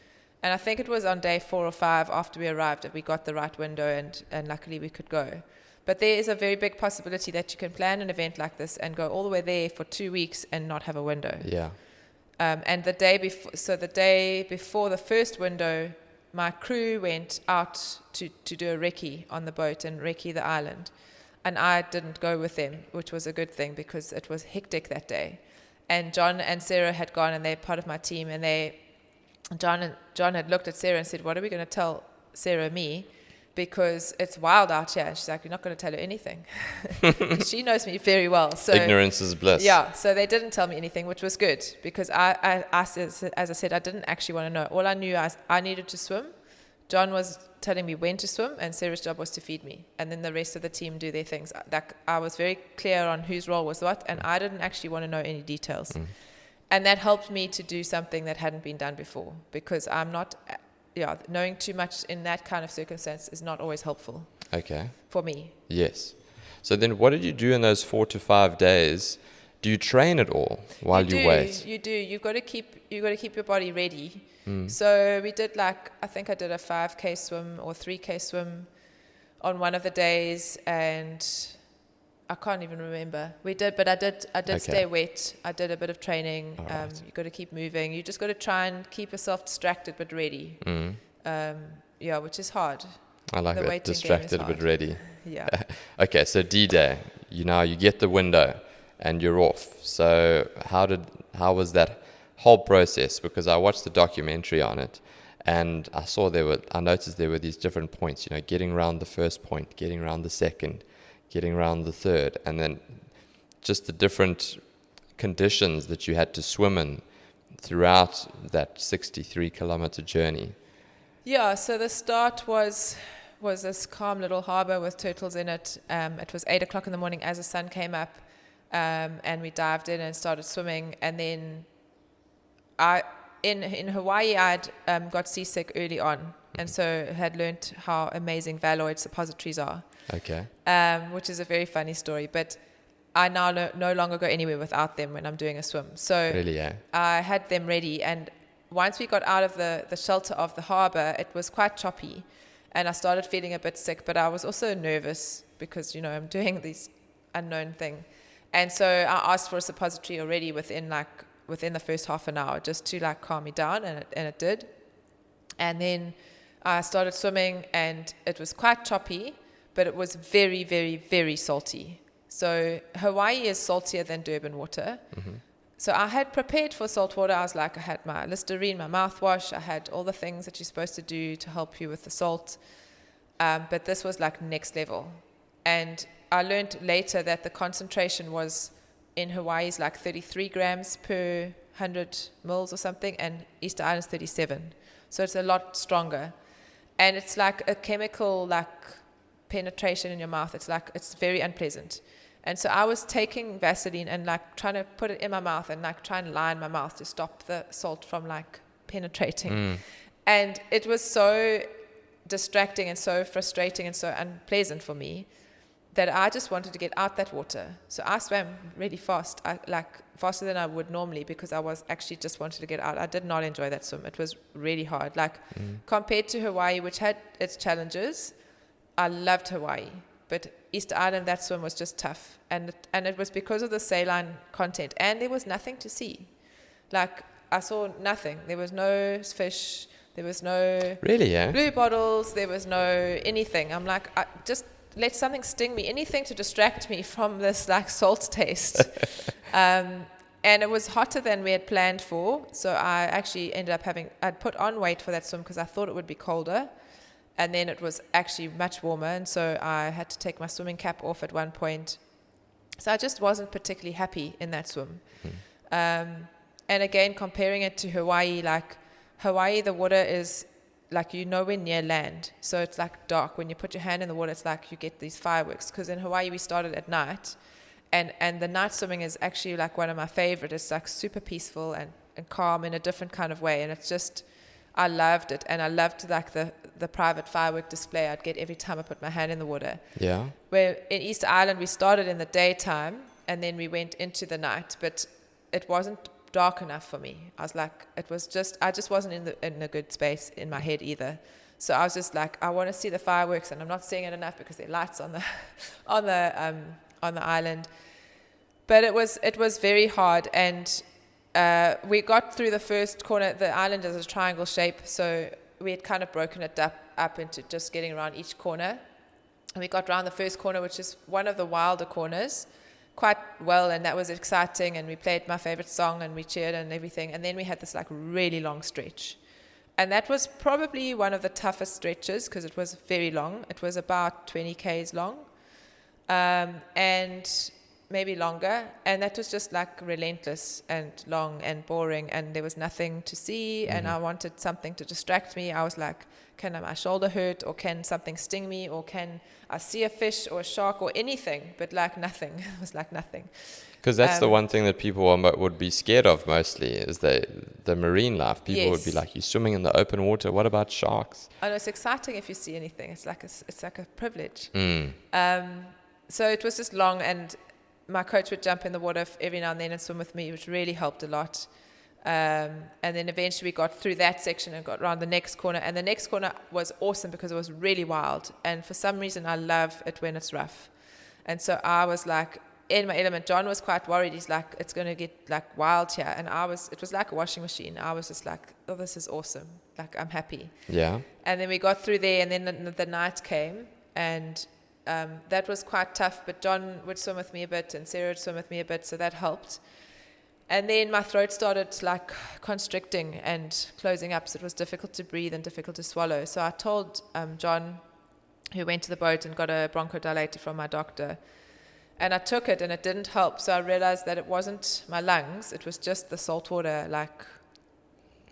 And I think it was on day 4 or 5 after we arrived that we got the right window, and luckily we could go. But there is a very big possibility that you can plan an event like this and go all the way there for 2 weeks and not have a window. Yeah. And the day before the first window, my crew went out to do a recce on the boat and recce the island. And I didn't go with them, which was a good thing because it was hectic that day. And John and Sarah had gone, and they're part of my team. And John had looked at Sarah and said, what are we going to tell Sarah and me? Because it's wild out here. She's like, you're not going to tell her anything. She knows me very well. So ignorance is bliss. Yeah, so they didn't tell me anything, which was good. Because I as I said, I didn't actually want to know. All I knew I needed to swim. John was telling me when to swim, and Sarah's job was to feed me. And then the rest of the team do their things. I was very clear on whose role was what, and I didn't actually want to know any details. And that helped me to do something that hadn't been done before, because I'm not... knowing too much in that kind of circumstance is not always helpful. Okay. For me. Yes. So then what did you do in those 4 to 5 days? Do you train at all while you wait? You do. You've got to keep your body ready. So we did I think I did a 5K swim or 3K swim on one of the days, and I can't even remember. We did, but I did stay wet. I did a bit of training. Right. You got to keep moving. You just got to try and keep yourself distracted but ready. Which is hard. I like that. Distracted but ready. Yeah. Okay, so D-Day. You get the window and you're off. So how was that whole process? Because I watched the documentary on it, and I noticed there were these different points. Getting around the first point, getting around the second, getting around the third, and then just the different conditions that you had to swim in throughout that 63-kilometer journey. Yeah, so the start was this calm little harbour with turtles in it. It was 8 o'clock in the morning as the sun came up, and we dived in and started swimming. And then in Hawaii, I'd got seasick early on, and so had learnt how amazing Valoid suppositories are. Okay. Which is a very funny story, but I now no longer go anywhere without them when I'm doing a swim. So really, yeah. I had them ready, and once we got out of the shelter of the harbour, it was quite choppy, and I started feeling a bit sick, but I was also nervous because, I'm doing this unknown thing. And so I asked for a suppository already within the first half an hour, just to calm me down, and it did. And then I started swimming, and it was quite choppy, but it was very, very, very salty. So Hawaii is saltier than Durban water. Mm-hmm. So I had prepared for salt water. I had my Listerine, my mouthwash. I had all the things that you're supposed to do to help you with the salt. But this was next level. And I learned later that the concentration was in Hawaii is 33 grams per 100 mils or something, and Easter Island is 37. So it's a lot stronger. And it's like a chemical penetration in your mouth. It's very unpleasant. And so I was taking Vaseline and trying to put it in my mouth and try and line my mouth to stop the salt from penetrating. And it was so distracting and so frustrating and so unpleasant for me that I just wanted to get out that water. So I swam really fast, faster than I would normally, because I was actually just wanted to get out. I did not enjoy that swim. It was really hard. Compared to Hawaii, which had its challenges, I loved Hawaii. But Easter Island, that swim was just tough. And it was because of the saline content. And there was nothing to see. I saw nothing. There was no fish. There was no really, yeah? Blue bottles. There was no anything. I'm just let something sting me. Anything to distract me from this salt taste. And it was hotter than we had planned for. So I actually ended up I'd put on weight for that swim because I thought it would be colder. And then it was actually much warmer, and so I had to take my swimming cap off at one point. So I just wasn't particularly happy in that swim. And again, comparing it to Hawaii, Hawaii, the water is like you're nowhere near land, so it's like dark. When you put your hand in the water, it's like you get these fireworks. Because in Hawaii we started at night, and the night swimming is actually like one of my favorite. It's like super peaceful and calm in a different kind of way, and it's just, I loved it. And I loved like the private firework display I'd get every time I put my hand in the water. Yeah. Where in Easter Island we started in the daytime and then we went into the night, but it wasn't dark enough for me. I was like, I just wasn't in a good space in my head either. So I was just like, I want to see the fireworks, and I'm not seeing it enough because there are lights on the on the island. But it was very hard, and we got through the first corner. The island is a triangle shape, so we had kind of broken it up into just getting around each corner. And we got around the first corner, which is one of the wilder corners, quite well, and that was exciting. And we played my favorite song, and we cheered and everything. And then we had this like really long stretch. And that was probably one of the toughest stretches because it was very long. It was about 20 k's long, and maybe longer. And that was just like relentless and long and boring, and there was nothing to see. Mm-hmm. And I wanted something to distract me. I was like, can my shoulder hurt, or can something sting me, or can I see a fish or a shark or anything? But like nothing. It was like nothing. Because that's the one thing that people would be scared of mostly, is the marine life. People would be like, you're swimming in the open water. What about sharks? Oh, no, it's exciting if you see anything. It's like a privilege. Mm. So it was just long, and my coach would jump in the water every now and then and swim with me, which really helped a lot. And then eventually we got through that section and got around the next corner. And the next corner was awesome because it was really wild. And for some reason, I love it when it's rough. And so I was like in my element. John was quite worried. He's like, it's going to get like wild here. And it was like a washing machine. I was just like, oh, this is awesome. Like, I'm happy. Yeah. And then we got through there, and then the night came, and that was quite tough. But John would swim with me a bit, and Sarah would swim with me a bit, so that helped. And then my throat started like constricting and closing up, so it was difficult to breathe and difficult to swallow. So I told John, who went to the boat and got a bronchodilator from my doctor, and I took it, and it didn't help. So I realized that it wasn't my lungs, it was just the salt water like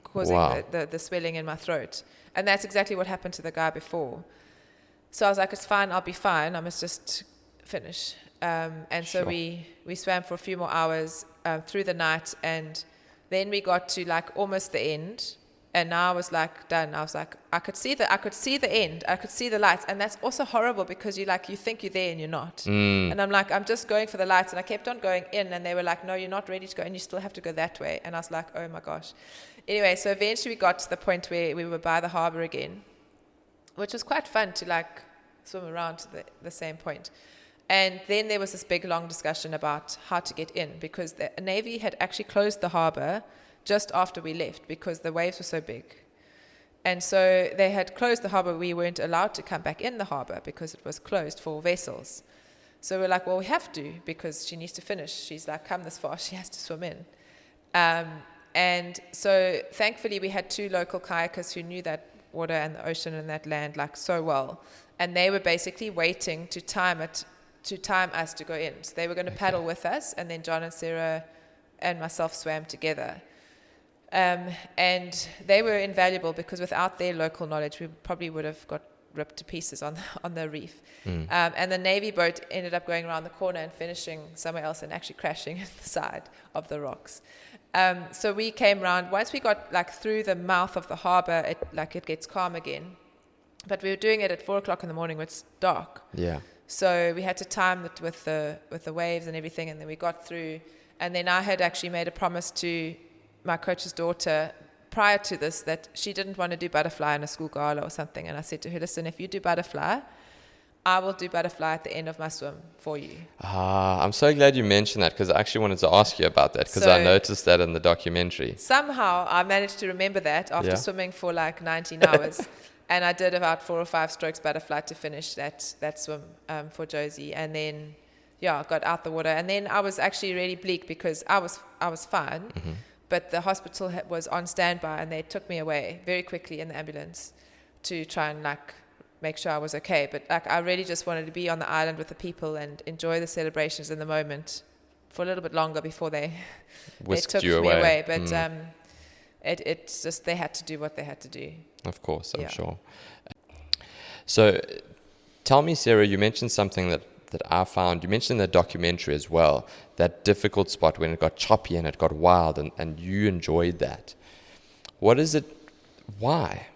causing the swelling in my throat. And that's exactly what happened to the guy before. So I was like, it's fine, I'll be fine, I must just finish. And so we swam for a few more hours through the night, and then we got to like almost the end, and now I was like done. I was like, I could see the end, I could see the lights, and that's also horrible because you think you're there and you're not. And I'm like, I'm just going for the lights, and I kept on going in, and they were like, no, you're not ready to go, and you still have to go that way. And I was like, oh my gosh. Anyway, so eventually we got to the point where we were by the harbour again, which was quite fun to like swim around to the same point. And then there was this big, long discussion about how to get in, because the Navy had actually closed the harbour just after we left because the waves were so big. And so they had closed the harbour. We weren't allowed to come back in the harbour because it was closed for vessels. So we're like, well, we have to, because she needs to finish. She's like, come this far, she has to swim in. And so thankfully we had 2 local kayakers who knew that water and the ocean and that land like so well. And they were basically waiting to time us to go in. So they were going to paddle with us, and then John and Sarah and myself swam together. And they were invaluable because without their local knowledge, we probably would have got ripped to pieces on the reef. And the Navy boat ended up going around the corner and finishing somewhere else and actually crashing at the side of the rocks. So we came around. Once we got like through the mouth of the harbour, it gets calm again. But we were doing it at 4 o'clock in the morning when it's dark. Yeah. So we had to time it with the waves and everything, and then we got through. And then I had actually made a promise to my coach's daughter prior to this that she didn't want to do butterfly in a school gala or something. And I said to her, listen, if you do butterfly, I will do butterfly at the end of my swim for you. I'm so glad you mentioned that, because I actually wanted to ask you about that, because I noticed that in the documentary. Somehow I managed to remember that after swimming for like 19 hours. And I did about 4 or 5 strokes butterfly to finish that swim for Josie. And then, got out the water. And then I was actually really bleak because I was fine. Mm-hmm. But the hospital was on standby, and they took me away very quickly in the ambulance to try and like make sure I was okay. But like I really just wanted to be on the island with the people and enjoy the celebrations in the moment for a little bit longer before they took me away. But it's just they had to do what they had to do. Of course, I'm Yeah. sure. So tell me, Sarah, you mentioned something that I found. You mentioned the documentary as well, that difficult spot when it got choppy and it got wild, and you enjoyed that. What is it? Why?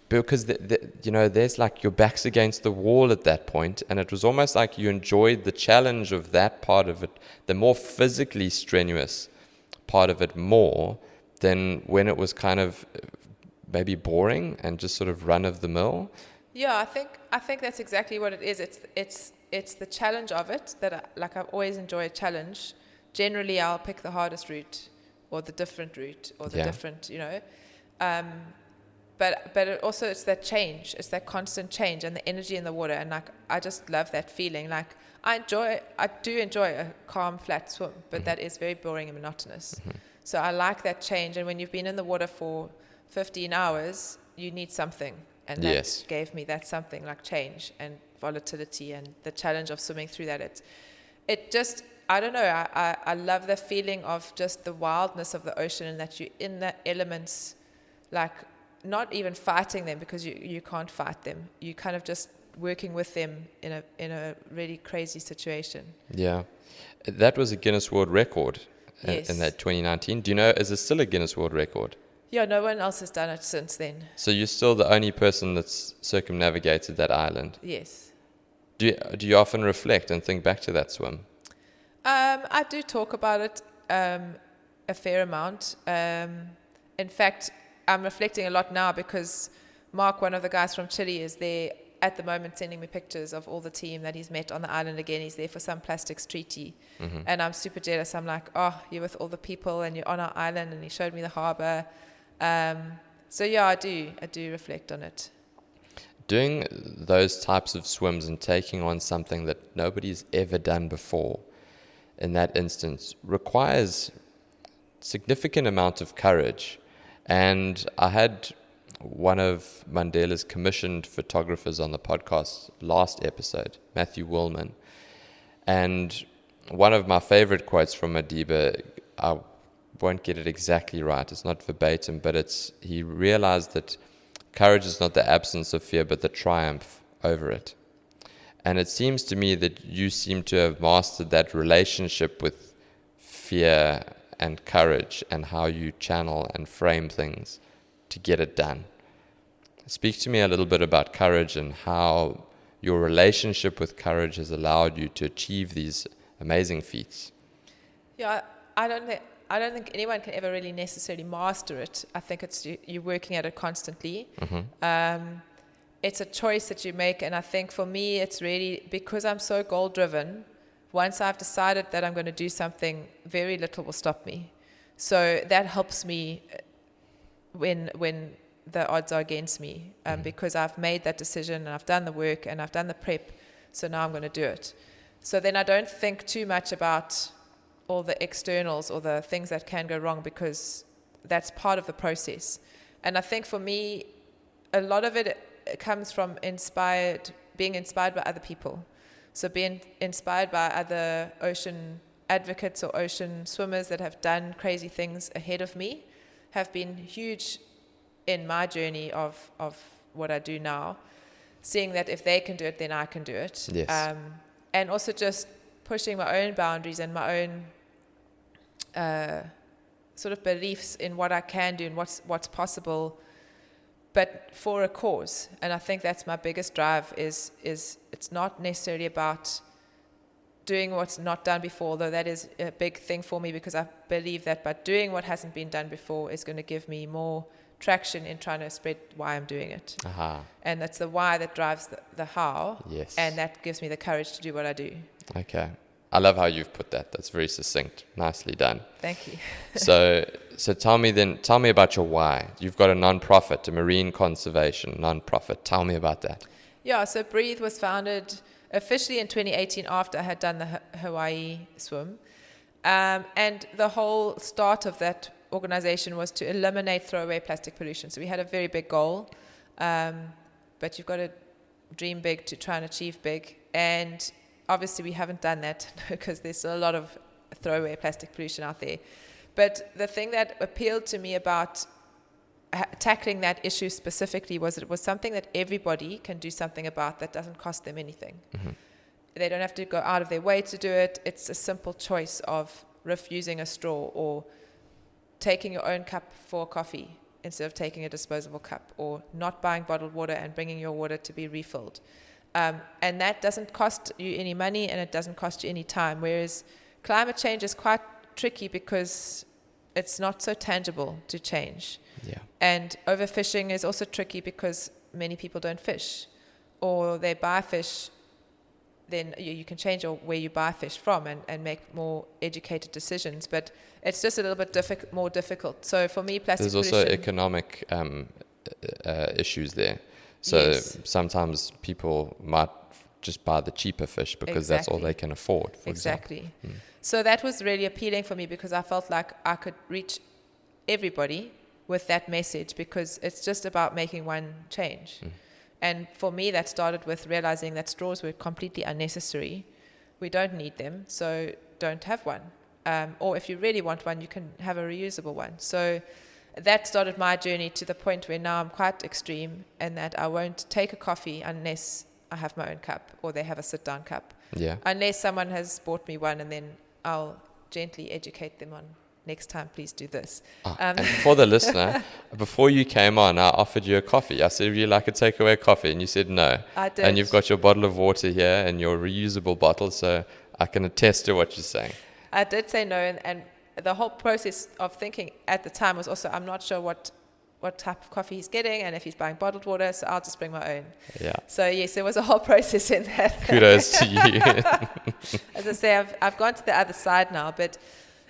Because, there's like your back's against the wall at that point, and it was almost like you enjoyed the challenge of that part of it, the more physically strenuous part of it more than when it was kind of maybe boring and just sort of run of the mill. Yeah, I think that's exactly what it is. It's the challenge of it that I've always enjoyed a challenge. Generally, I'll pick the hardest route or the different route or the different, But it also, it's that change. It's that constant change and the energy in the water. And I just love that feeling. I do enjoy a calm, flat swim, but that is very boring and monotonous. So I like that change. And when you've been in the water for 15 hours, you need something. And that gave me that something, like change and volatility and the challenge of swimming through that. It just, I don't know, I love the feeling of just the wildness of the ocean and that you're in the elements, not even fighting them, because you can't fight them. You kind of just working with them in a really crazy situation. Yeah. That was a Guinness World Record Yes. in that 2019. Do you know, is it still a Guinness World Record? Yeah, no one else has done it since then. So you're still the only person that's circumnavigated that island? Yes. Do you often reflect and think back to that swim? I do talk about it a fair amount. In fact, I'm reflecting a lot now because Mark, one of the guys from Chile, is there at the moment sending me pictures of all the team that he's met on the island again. He's there for some plastics treaty. And I'm super jealous. I'm like, oh, you're with all the people and you're on our island, and he showed me the harbour. So yeah, I do reflect on it. Doing those types of swims and taking on something that nobody's ever done before in that instance requires significant amount of courage. And I had one of Mandela's commissioned photographers on the podcast last episode, Matthew Willman. And one of my favorite quotes from Madiba, I won't get it exactly right, it's not verbatim, but he realized that courage is not the absence of fear, but the triumph over it. And it seems to me that you seem to have mastered that relationship with fear and courage and how you channel and frame things to get it done. Speak to me a little bit about courage and how your relationship with courage has allowed you to achieve these amazing feats. Yeah, I don't think anyone can ever really necessarily master it. I think it's you're working at it constantly. It's a choice that you make, and I think for me it's really because I'm so goal driven. Once I've decided that I'm going to do something, very little will stop me. So that helps me when the odds are against me, because I've made that decision and I've done the work and I've done the prep. So now I'm going to do it. So then I don't think too much about all the externals or the things that can go wrong, because that's part of the process. And I think for me, a lot of it comes from being inspired by other people. So being inspired by other ocean advocates or ocean swimmers that have done crazy things ahead of me have been huge in my journey of what I do now. Seeing that if they can do it, then I can do it. Yes. And also just pushing my own boundaries and my own sort of beliefs in what I can do and what's possible, but for a cause. And I think that's my biggest drive is it's not necessarily about doing what's not done before, though that is a big thing for me, because I believe that by doing what hasn't been done before is going to give me more traction in trying to spread why I'm doing it. And that's the why that drives the how. Yes. And that gives me the courage to do what I do. Okay. I love how you've put that. That's very succinct. Nicely done. Thank you. So tell me about your why. You've got a non-profit, a marine conservation non-profit. Tell me about that. Yeah, so Breathe was founded officially in 2018 after I had done the Hawaii swim. And the whole start of that organization was to eliminate throwaway plastic pollution. So we had a very big goal, but you've got to dream big to try and achieve big. And obviously we haven't done that because there's still a lot of throwaway plastic pollution out there. But the thing that appealed to me about tackling that issue specifically was it was something that everybody can do something about that doesn't cost them anything. They don't have to go out of their way to do it. It's a simple choice of refusing a straw or taking your own cup for coffee instead of taking a disposable cup, or not buying bottled water and bringing your water to be refilled. And that doesn't cost you any money, and it doesn't cost you any time. Whereas climate change is quite tricky because it's not so tangible to change. Yeah. And overfishing is also tricky because many people don't fish, or they buy fish. Then you can change where you buy fish from and make more educated decisions. But it's just a little bit more difficult. So for me, plastic pollution... There's also economic issues there. So sometimes people might just buy the cheaper fish because that's all they can afford, for example. So that was really appealing for me because I felt like I could reach everybody with that message, because it's just about making one change. And for me, that started with realizing that straws were completely unnecessary. We don't need them, so don't have one. Or if you really want one, you can have a reusable one. So that started my journey to the point where now I'm quite extreme, and that I won't take a coffee unless I have my own cup or they have a sit-down cup. Yeah. Unless someone has bought me one, and then I'll gently educate them on, next time, please do this. And for the listener, before you came on, I offered you a coffee. I said, would you like a takeaway coffee? And you said no. I did. And you've got your bottle of water here and your reusable bottle, so I can attest to what you're saying. I did say no, and the whole process of thinking at the time was also, I'm not sure what type of coffee he's getting and if he's buying bottled water, so I'll just bring my own. Yeah. So yes, there was a whole process in that. Kudos to you. As I say, I've gone to the other side now, but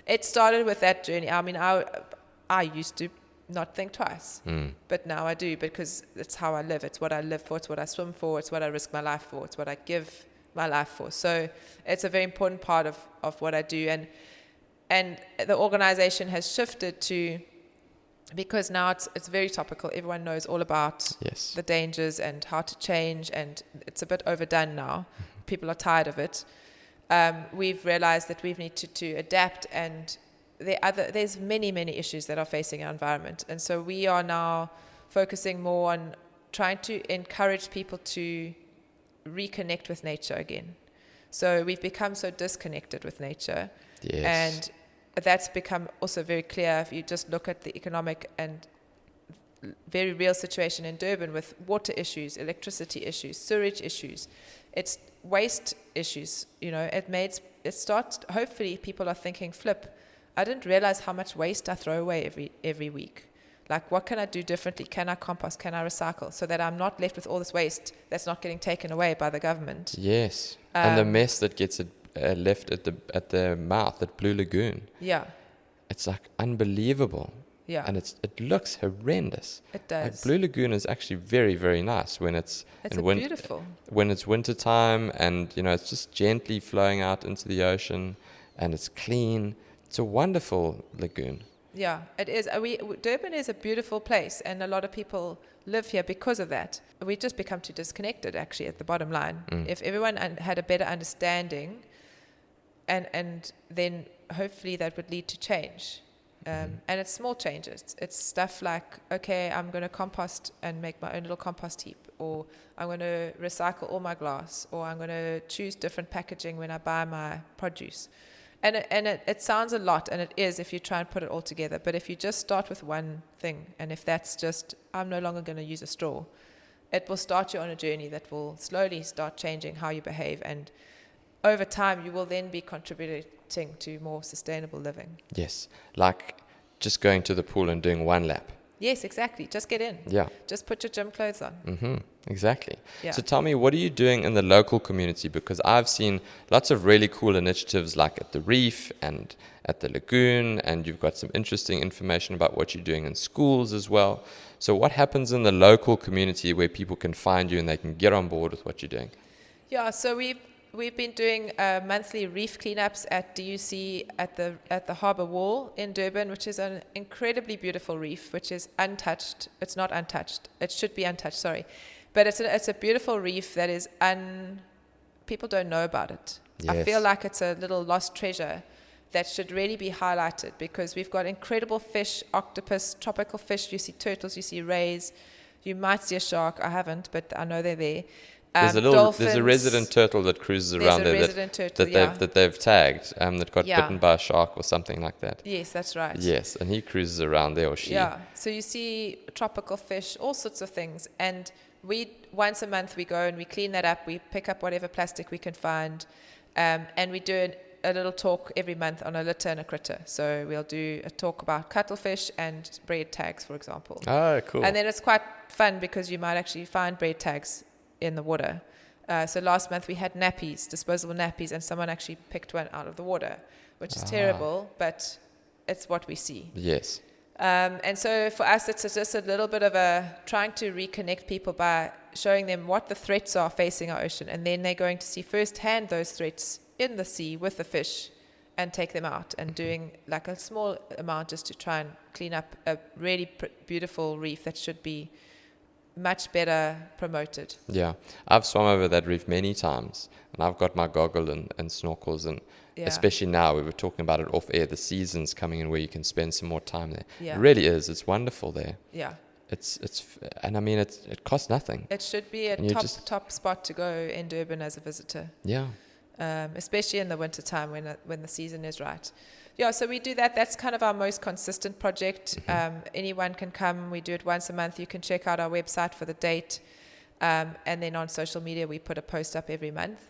it started with that journey. I mean, I used to not think twice, but now I do, because it's how I live. It's what I live for. It's what I swim for. It's what I risk my life for. It's what I give my life for. So it's a very important part of what I do. And the organization has shifted to, because now it's very topical. Everyone knows all about the dangers and how to change, and it's a bit overdone now. People are tired of it. We've realized that we need to adapt, and there's many issues that are facing our environment, and so we are now focusing more on trying to encourage people to reconnect with nature again. So we've become so disconnected with nature, and that's become also very clear if you just look at the economic and very real situation in Durban with water issues, electricity issues, sewage issues. It's waste issues, it starts, hopefully people are thinking, flip, I didn't realize how much waste I throw away every week. Like, what can I do differently? Can I compost? Can I recycle? So that I'm not left with all this waste that's not getting taken away by the government. Yes. And the mess that gets left at the mouth at Blue Lagoon. Yeah. It's like unbelievable. Yeah. And it looks horrendous. It does. Like, Blue Lagoon is actually very, very nice when it's beautiful. When it's winter time, and it's just gently flowing out into the ocean, and it's clean. It's a wonderful lagoon. Yeah, it is. Durban is a beautiful place, and a lot of people live here because of that. We just become too disconnected, actually, at the bottom line. If everyone had a better understanding, and then hopefully that would lead to change. And it's small changes. It's stuff like, okay, I'm going to compost and make my own little compost heap, or I'm going to recycle all my glass, or I'm going to choose different packaging when I buy my produce. And it sounds a lot, and it is if you try and put it all together. But if you just start with one thing, and if that's just, I'm no longer going to use a straw, it will start you on a journey that will slowly start changing how you behave. And over time, you will then be contributing to more sustainable living. Yes, like just going to the pool and doing one lap. Yes, exactly. Just get in. Yeah. Just put your gym clothes on. Mm-hmm. Exactly. Yeah. So tell me, what are you doing in the local community? Because I've seen lots of really cool initiatives, like at the reef and at the lagoon, and you've got some interesting information about what you're doing in schools as well. So what happens in the local community where people can find you and they can get on board with what you're doing? Yeah, so we've been doing monthly reef cleanups at DUC at the Harbour Wall in Durban, which is an incredibly beautiful reef, which is untouched. It's not untouched. It should be untouched, sorry. But it's a beautiful reef that is people don't know about it. Yes. I feel like it's a little lost treasure. that should really be highlighted, because we've got incredible fish, octopus, tropical fish. You see turtles, you see rays, you might see a shark. I haven't, but I know they're there. There's a resident turtle that cruises around there that they've tagged, that got bitten by a shark or something like that. Yes, that's right. Yes, and he cruises around there, or she. Yeah, so you see tropical fish, all sorts of things. And once a month we go and we clean that up, we pick up whatever plastic we can find, and we do a little talk every month on a litter and a critter. So we'll do a talk about cuttlefish and bread tags, for example. Oh, cool. And then it's quite fun because you might actually find bread tags in the water. So last month we had nappies, disposable nappies, and someone actually picked one out of the water, which is terrible, but it's what we see. Yes. And so for us, it's just a little bit of trying to reconnect people by showing them what the threats are facing our ocean, and then they're going to see firsthand those threats in the sea with the fish and take them out, and doing like a small amount just to try and clean up a really beautiful reef that should be much better promoted. Yeah, I've swum over that reef many times, and I've got my goggle and snorkels, and especially now, we were talking about it off air, the season's coming in where you can spend some more time there. It really is. It's wonderful there. Yeah. And I mean, it costs nothing. It should be a top spot to go in Durban as a visitor. Yeah. Especially in the winter time when the season is right. Yeah, so we do that. That's kind of our most consistent project. Anyone can come. We do it once a month. You can check out our website for the date. And then on social media, we put a post up every month.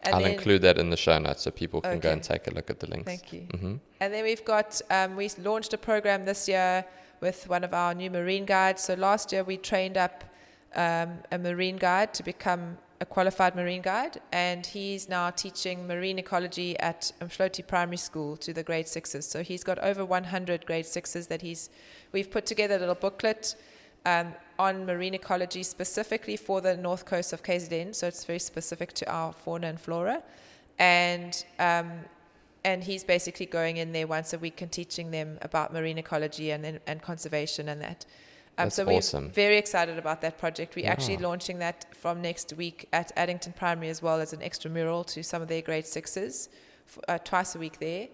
And I'll include that in the show notes so people can go and take a look at the links. Thank you. And then we've got, we launched a program this year with one of our new marine guides. So last year we trained up a marine guide to become a qualified marine guide, and he's now teaching marine ecology at Umhlanga Primary School to the grade 6s. So he's got over 100 grade 6s that we've put together a little booklet on marine ecology specifically for the north coast of KZN. So it's very specific to our fauna and flora, and he's basically going in there once a week and teaching them about marine ecology and conservation and that. That's so awesome. We're very excited about that project. We're actually launching that from next week at Addington Primary as well as an extramural to some of their grade 6s, twice a week there.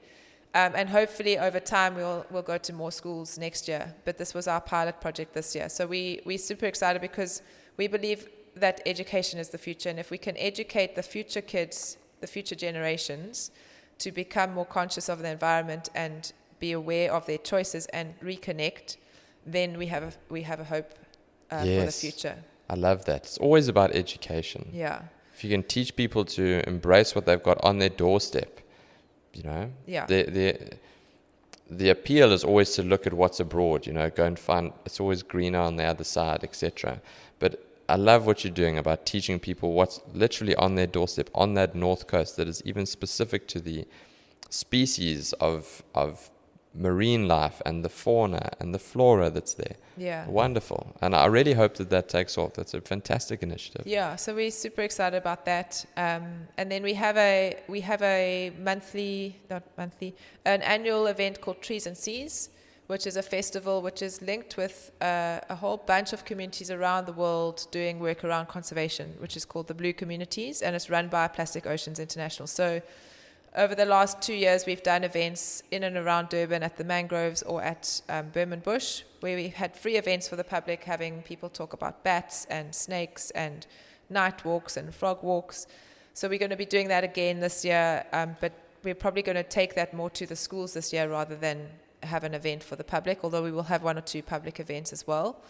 And hopefully over time we'll go to more schools next year. But this was our pilot project this year. So we're super excited because we believe that education is the future. And if we can educate the future kids, the future generations, to become more conscious of the environment and be aware of their choices and reconnect, then we have a hope for the future. I love that. It's always about education. Yeah. If you can teach people to embrace what they've got on their doorstep, the appeal is always to look at what's abroad, go and find, it's always greener on the other side, etc. But I love what you're doing about teaching people what's literally on their doorstep, on that north coast, that is even specific to the species of marine life and the fauna and the flora that's there. Yeah. Wonderful. And I really hope that takes off. That's a fantastic initiative. Yeah, so we're super excited about that. And then we have an annual event called Trees and Seas, which is a festival which is linked with a whole bunch of communities around the world doing work around conservation, which is called the Blue Communities, and it's run by Plastic Oceans International. So over the last 2 years, we've done events in and around Durban at the mangroves or at Burman Bush, where we've had free events for the public, having people talk about bats and snakes and night walks and frog walks. So we're going to be doing that again this year, but we're probably going to take that more to the schools this year rather than have an event for the public, although we will have 1 or 2 public events as well.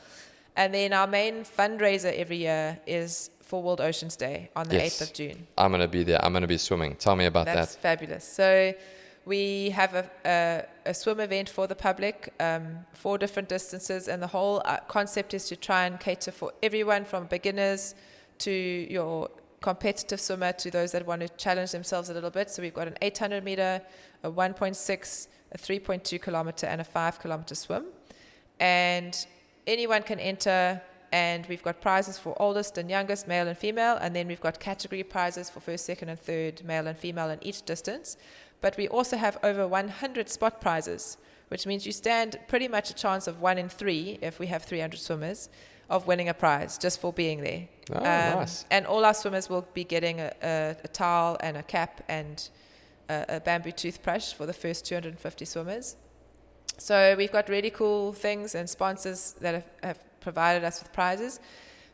And then our main fundraiser every year is for World Oceans Day on the 8th of June. I'm going to be there. I'm going to be swimming. Tell me about that. That's fabulous. So we have a swim event for the public, 4 different distances, and the whole concept is to try and cater for everyone from beginners to your competitive swimmer to those that want to challenge themselves a little bit. So we've got an 800 meter, a 1.6, a 3.2 kilometer, and a 5 kilometer swim. And anyone can enter, and we've got prizes for oldest and youngest, male and female, and then we've got category prizes for first, second, and third, male and female in each distance. But we also have over 100 spot prizes, which means you stand pretty much a chance of 1 in 3, if we have 300 swimmers, of winning a prize just for being there. Nice. And all our swimmers will be getting a towel and a cap and a bamboo toothbrush for the first 250 swimmers. So we've got really cool things and sponsors that have provided us with prizes.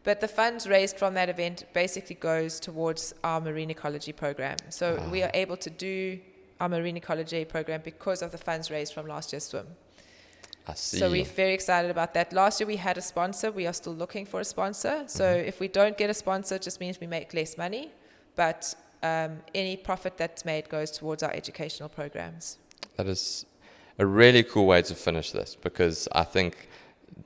But the funds raised from that event basically goes towards our marine ecology program. So we are able to do our marine ecology program because of the funds raised from last year's swim. I see. So we're very excited about that. Last year we had a sponsor. We are still looking for a sponsor. So if we don't get a sponsor, it just means we make less money. But any profit that's made goes towards our educational programs. That is a really cool way to finish this, because I think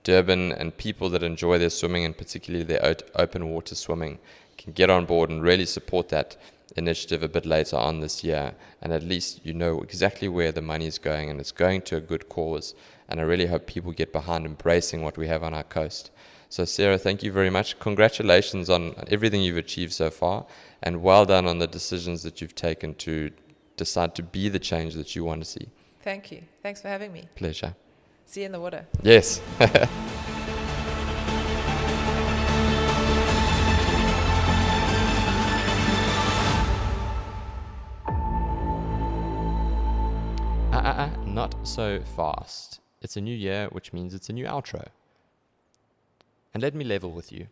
Durban and people that enjoy their swimming, and particularly their open water swimming, can get on board and really support that initiative a bit later on this year. And at least you know exactly where the money is going, and it's going to a good cause. And I really hope people get behind embracing what we have on our coast. So Sarah, thank you very much. Congratulations on everything you've achieved so far, and well done on the decisions that you've taken to decide to be the change that you want to see. Thank you. Thanks for having me. Pleasure. See you in the water. Yes. Not so fast. It's a new year, which means it's a new outro. And let me level with you.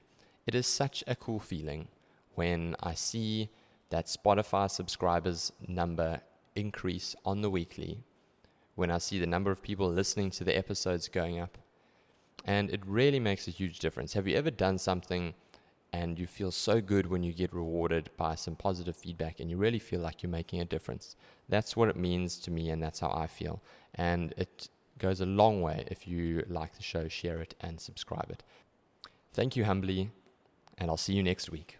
It is such a cool feeling when I see that Spotify subscribers number increase on the weekly, when I see the number of people listening to the episodes going up. And it really makes a huge difference. Have you ever done something and you feel so good when you get rewarded by some positive feedback and you really feel like you're making a difference? That's what it means to me, and that's how I feel. And it goes a long way. If you like the show, share it and subscribe it. Thank you humbly, and I'll see you next week.